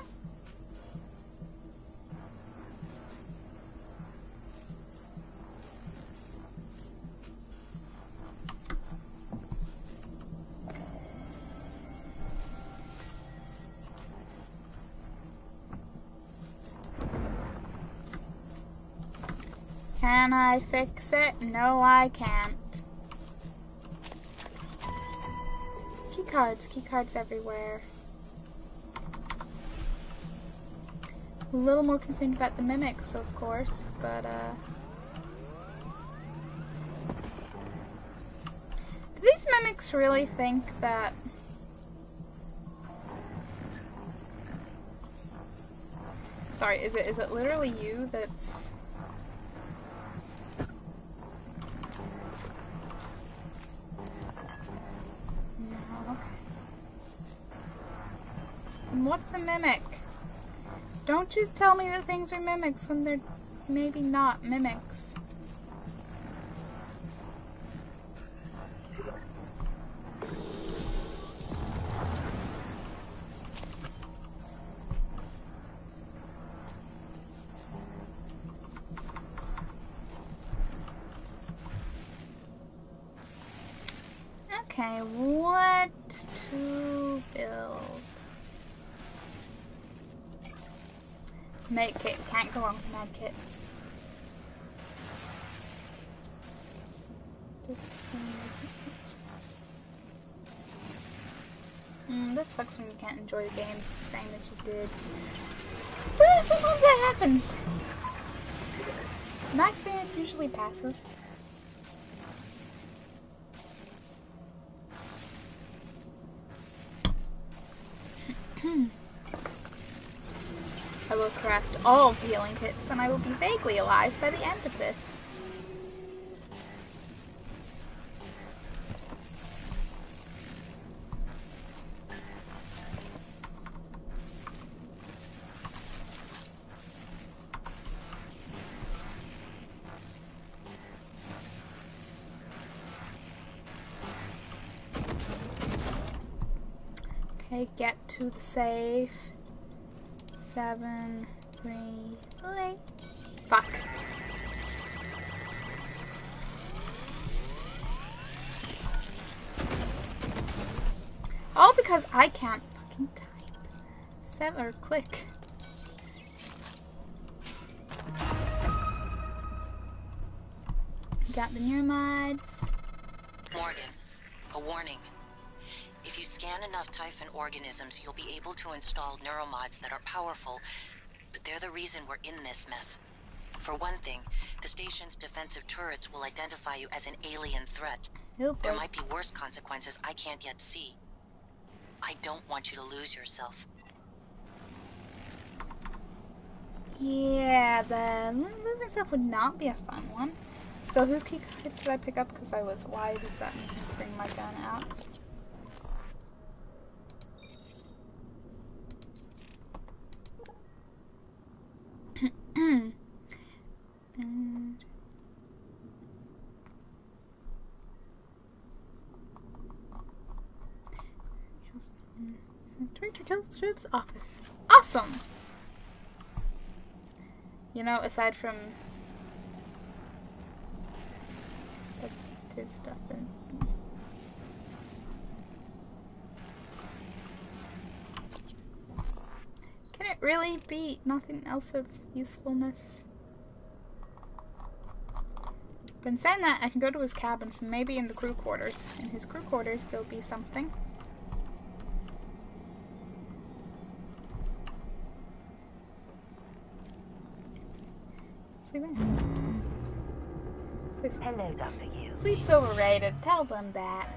A: Can I fix it? No, I can't. Keycards everywhere. A little more concerned about the mimics, of course, but do these mimics really think that Sorry, is it literally you that's... No, okay. And what's a mimic? Don't just tell me that things are mimics when they're maybe not mimics. Okay, what to build? Med kit. Can't go wrong with med kit. This sucks when you can't enjoy the games the same as you did. But sometimes that happens. My experience usually passes. I will craft all of the healing kits, and I will be vaguely alive by the end of this. Okay, get to the safe. 7, 3, 8. Fuck. All because I can't fucking type. Or click. Got the neuromods.
F: Morgan, a warning. If you scan enough Typhon organisms, you'll be able to install neuromods that are powerful, but they're the reason we're in this mess. For one thing, the station's defensive turrets will identify you as an alien threat. There might be worse consequences I can't yet see. I don't want you to lose yourself.
A: Yeah, the losing stuff would not be a fun one. So whose key cards did I pick up? Because I was, why does that make me bring my gun out? And Director Killstrip's office. Awesome! You know, aside from... That's just his stuff and... Can it really be nothing else of usefulness? But in saying that, I can go to his cabin, so maybe in the crew quarters. In his crew quarters, there'll be something.
C: Hello, Dr. Yu.
A: Sleep's overrated. Tell them that.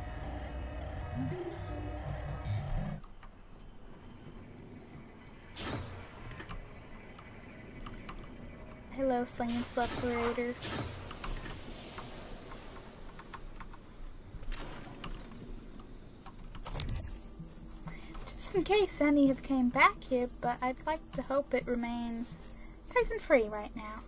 A: Hello, Slinging Separator. Just in case any have came back here, but I'd like to hope it remains Typhon free right now.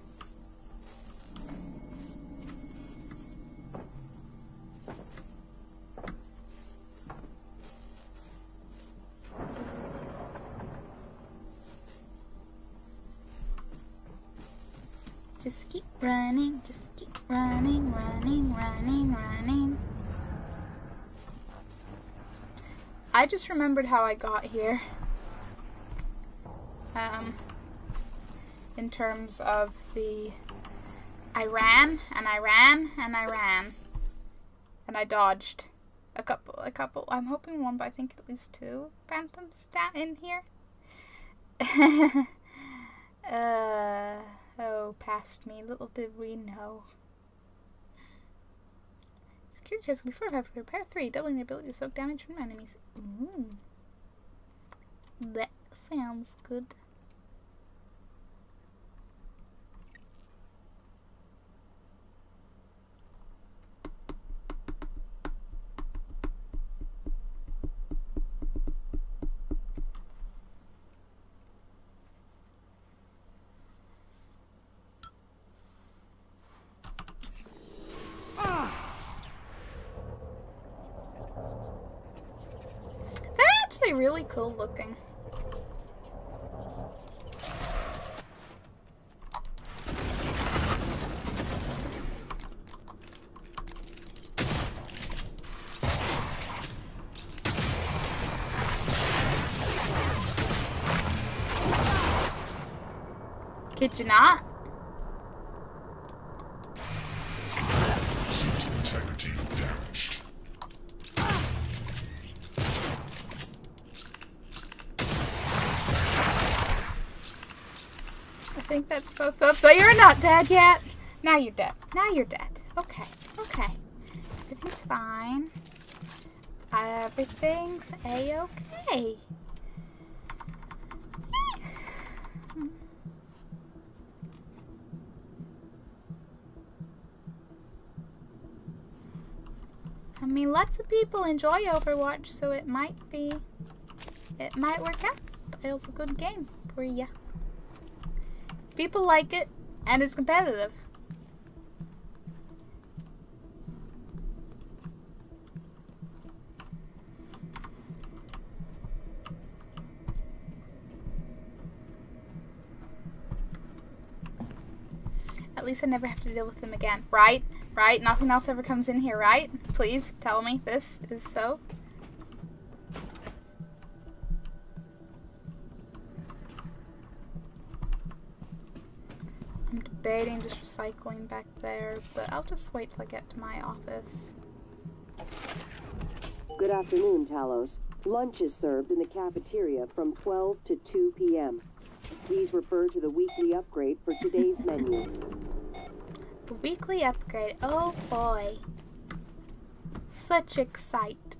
A: Just keep running, just keep running, running, running, running. I just remembered how I got here. In terms of the... I ran, and I ran, and I ran. And I dodged. A couple, I'm hoping one, but I think at least 2 phantoms in here. Oh, past me. Little did we know. Security charges can be fortified for repair 3, doubling the ability to soak damage from enemies. Ooh. That sounds good. actually really cool looking. Kid you not?
D: Integrity damaged.
A: I think that's both up, but you're not dead yet. Now you're dead. Now you're dead. Okay. Okay. Everything's fine. Everything's a-okay. I mean, lots of people enjoy Overwatch, so it might work out. It's a good game for ya. People like it, and it's competitive. At least I never have to deal with them again, right? Right? Nothing else ever comes in here, right? Please tell me this is so. I'm debating just recycling back there, but I'll just wait till I get to my office.
E: Good afternoon, Talos. Lunch is served in the cafeteria from 12 to 2 p.m. Please refer to the weekly upgrade for today's menu.
A: Weekly upgrade. Oh boy. Such excite.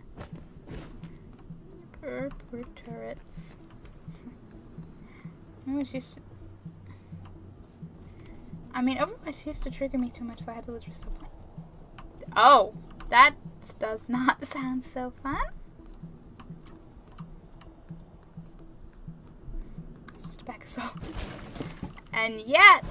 A: Poor turrets. I mean, Overwatch used to trigger me too much, so I had to literally stop playing. Oh, that does not sound so fun. It's just a back assault. And yet...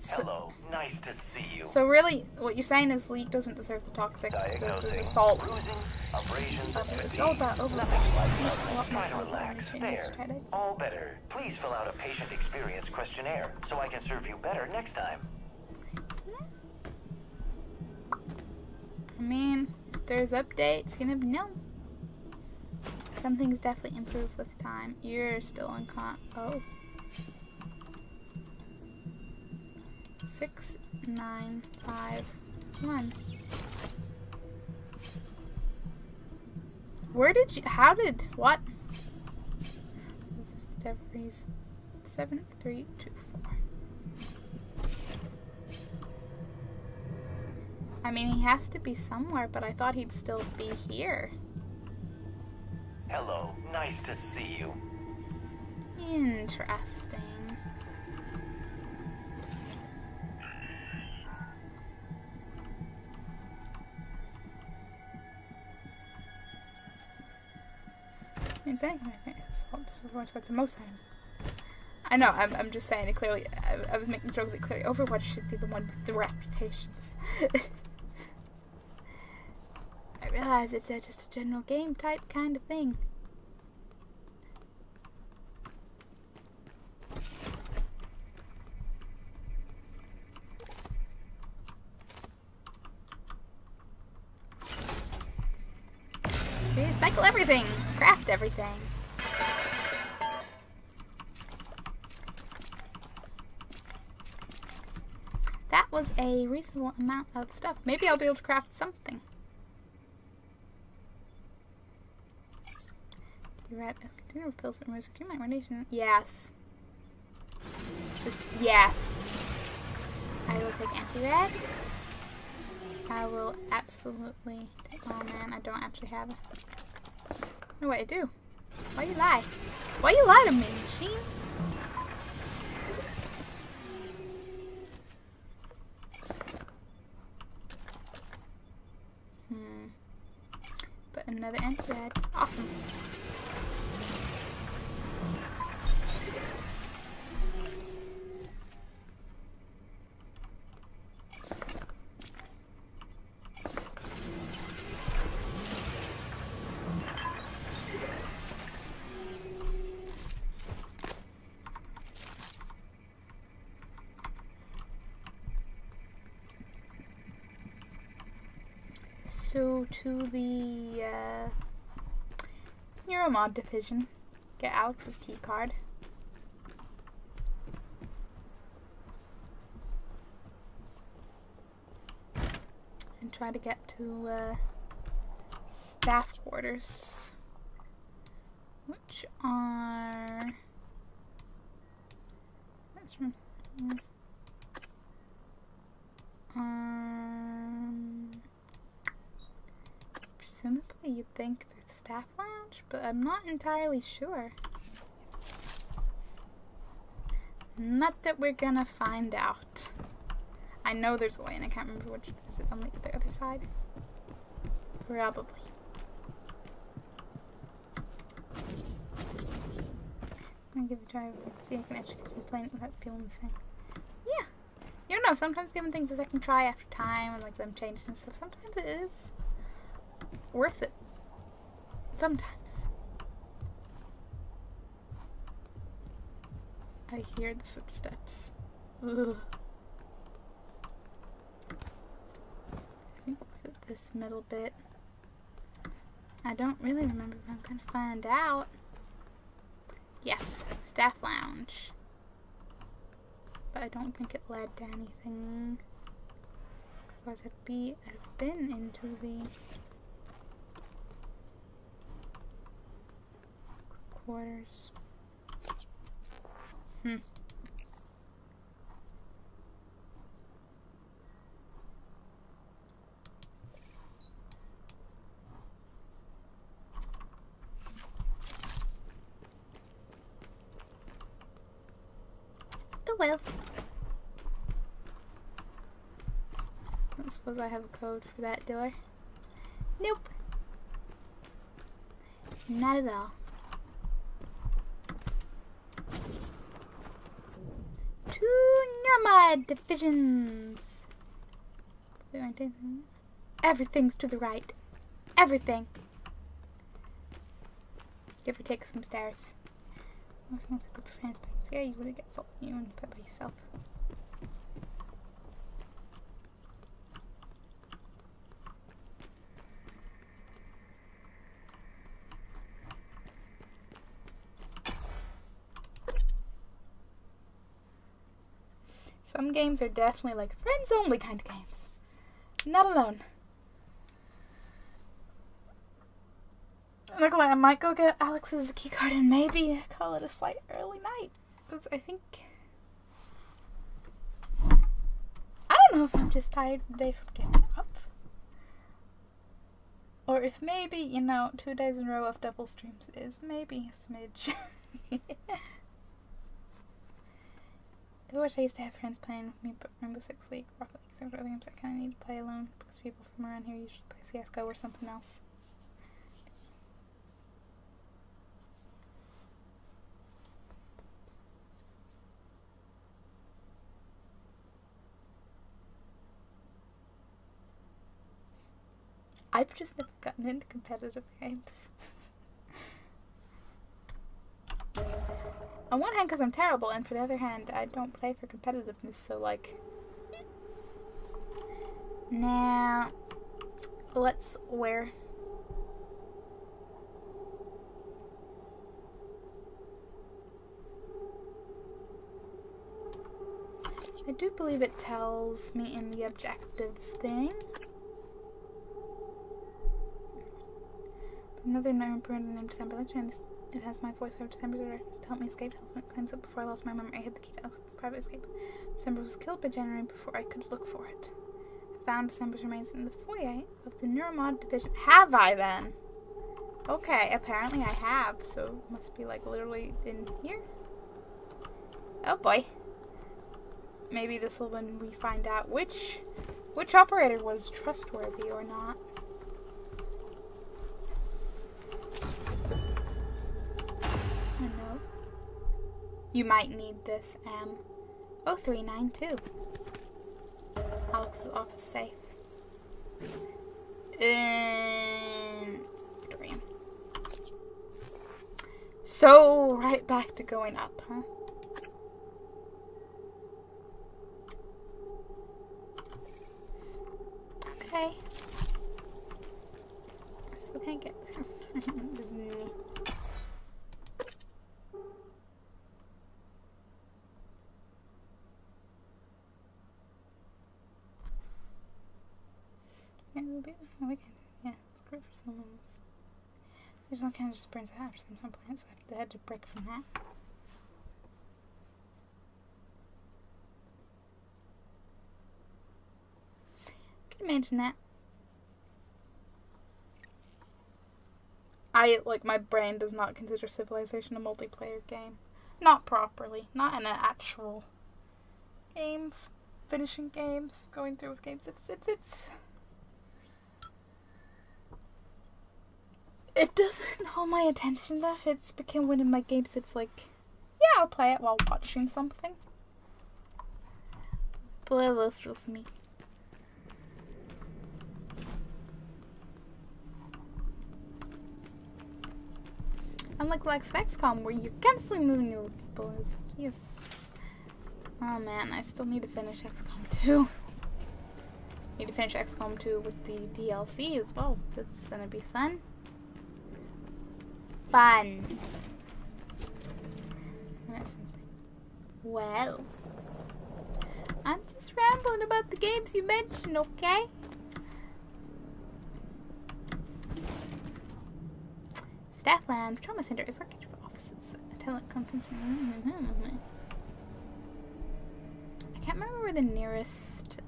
L: Hello, nice to see you.
A: So really, what you're saying is League doesn't deserve the toxic the assault. It's all about Overwatch.
L: Try to relax. There. All better. Please fill out a patient experience questionnaire so I can serve you better next time.
A: I mean, if there's updates, you never know. Something's definitely improved with time. You're still in oh. 6, 9, 5, 1. Where did you? How did? What? 7, 3, 2, 4. I mean, he has to be somewhere, but I thought he'd still be here.
L: Hello, nice to see you.
A: Interesting. Exactly. I'll just Overwatch like the most time. I know. I'm just saying it clearly. I was making the joke that clearly Overwatch should be the one with the reputations. I realize it's just a general game type kind of thing. Recycle everything! Craft everything! That was a reasonable amount of stuff. Maybe I'll be able to craft something. Do you read a container of pills that removes acute radiation? Yes. Just yes. I will take anti-red. I will absolutely take, oh man, I don't actually have it. No, wait, I do. Why you lie? Why you lie to me, machine? But another anti-red. Awesome. So to the Neuromod division. Get Alex's key card. And try to get to staff quarters. Which are... presumably you'd think through the staff lounge, but I'm not entirely sure. Not that we're gonna find out. I know there's a way, and I can't remember which. Is it on the other side? Probably. I'm gonna give it a try. See if I can actually play it without feeling the same. Yeah. You don't know, sometimes giving things a second try after time and like them changing and stuff, sometimes it is worth it. Sometimes. I hear the footsteps. Ugh. I think was it this middle bit? I don't really remember, but I'm gonna find out. Yes, staff lounge. But I don't think it led to anything. Otherwise I'd have been into the quarters. Oh well. I don't suppose I have a code for that door. Nope. Not at all. Two Neuromod divisions. Everything's to the right. Everything. Give or take some stairs. Yeah, you would get salt. You want to put by yourself. Some games are definitely like friends only kind of games. Not alone. Look like I might go get Alex's keycard and maybe call it a slight early night. Because I think... I don't know if I'm just tired today from getting up. Or if maybe, you know, 2 days in a row of double streams is maybe a smidge. I wish I used to have friends playing with me, but Rainbow Six League, Rocket League, some other games I kind of need to play alone because people from around here usually play CSGO or something else. I've just never gotten into competitive games. On one hand, because I'm terrible, and for the other hand, I don't play for competitiveness, so like... Now, let's wear... I do believe it tells me in the objectives thing. Another number named December. It has my voice over December's directions to help me escape. It claims that before I lost my memory, I hid the key to Alex's private escape. December was killed by January before I could look for it. I found December's remains in the foyer of the Neuromod division. Have I then? Okay, apparently I have. So it must be like literally in here. Oh boy. Maybe this will when we find out which operator was trustworthy or not. You might need this, 0392. Alex's office safe. Dream. So, right back to going up, huh? Okay. still can't get there. Just me. Yeah, it'll be. Oh, we can. Yeah, great for someone else. There's one kind of just burns out after some fun plants, so I had to break from that. Can you imagine that? My brain does not consider Civilization a multiplayer game. Not properly. Not in an actual games. Finishing games. Going through with games. It doesn't hold my attention enough. It's become one of my games that's like, yeah, I'll play it while watching something. But that's just me. Unlike XCOM, where you're constantly moving your people. It's like, yes. Oh man, I still need to finish XCOM 2. Need to finish XCOM 2 with the DLC as well. That's gonna be fun. Fun. Well, I'm just rambling about the games you mentioned, okay? Staff Lounge, Trauma Center, Executive Offices, Telecom. I can't remember where the nearest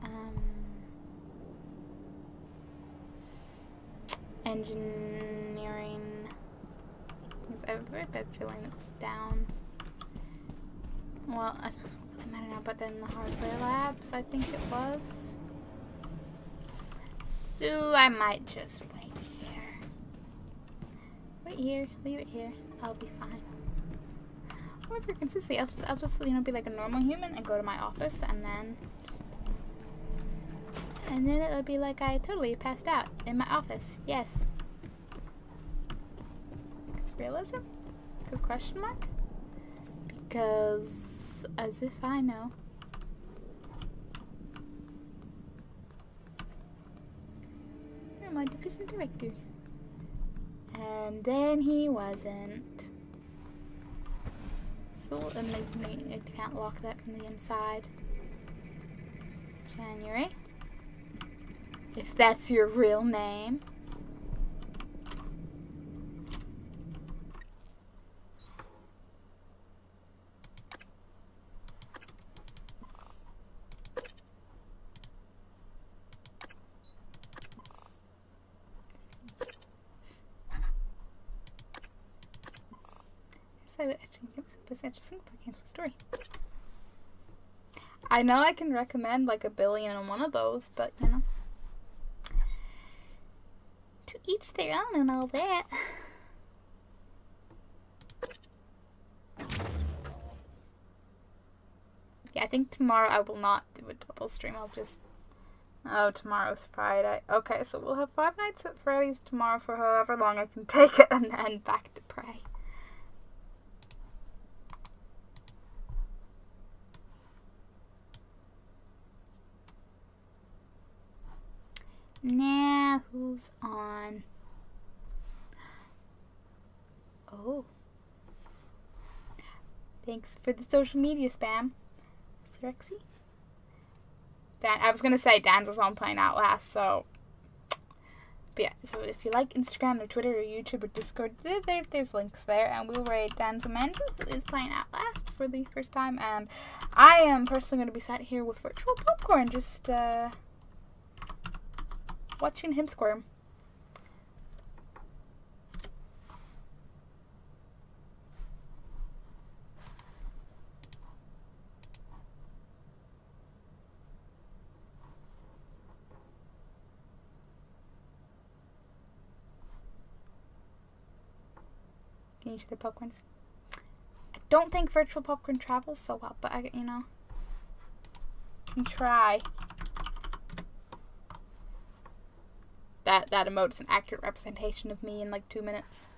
A: engineering. I have a very bad feeling it's down. Well, I suppose it doesn't matter now, but in the hardware labs, I think it was. So I might just wait here. Wait here, leave it here. I'll be fine. Or for consistency, I'll just be like a normal human and go to my office, and then it'll be like I totally passed out in my office. Yes. Realism? Because question mark? Because as if I know. You're my division director. And then he wasn't. So it amazes me it can't lock that from the inside. January. If that's your real name. I would actually give some interesting games with story. I know I can recommend like 1 billion on one of those, but you know, to each their own and all that. Yeah, I think tomorrow I will not do a double stream. I'll just. Oh, tomorrow's Friday. Okay, so we'll have 5 Nights at Freddy's tomorrow for however long I can take it, and then back to Prey. Now, who's on? Oh. Thanks for the social media spam. Rexy? Dan, I was gonna say Dan's is on playing Outlast, so. But yeah, so if you like Instagram or Twitter or YouTube or Discord, there's links there, and we'll raid Dan's Amanda, who is playing Outlast for the first time, and I am personally gonna be sat here with virtual popcorn, just watching him squirm. Can you see the popcorns? I don't think virtual popcorn travels so well, but I, you know, can try. That emote is an accurate representation of me in like 2 minutes.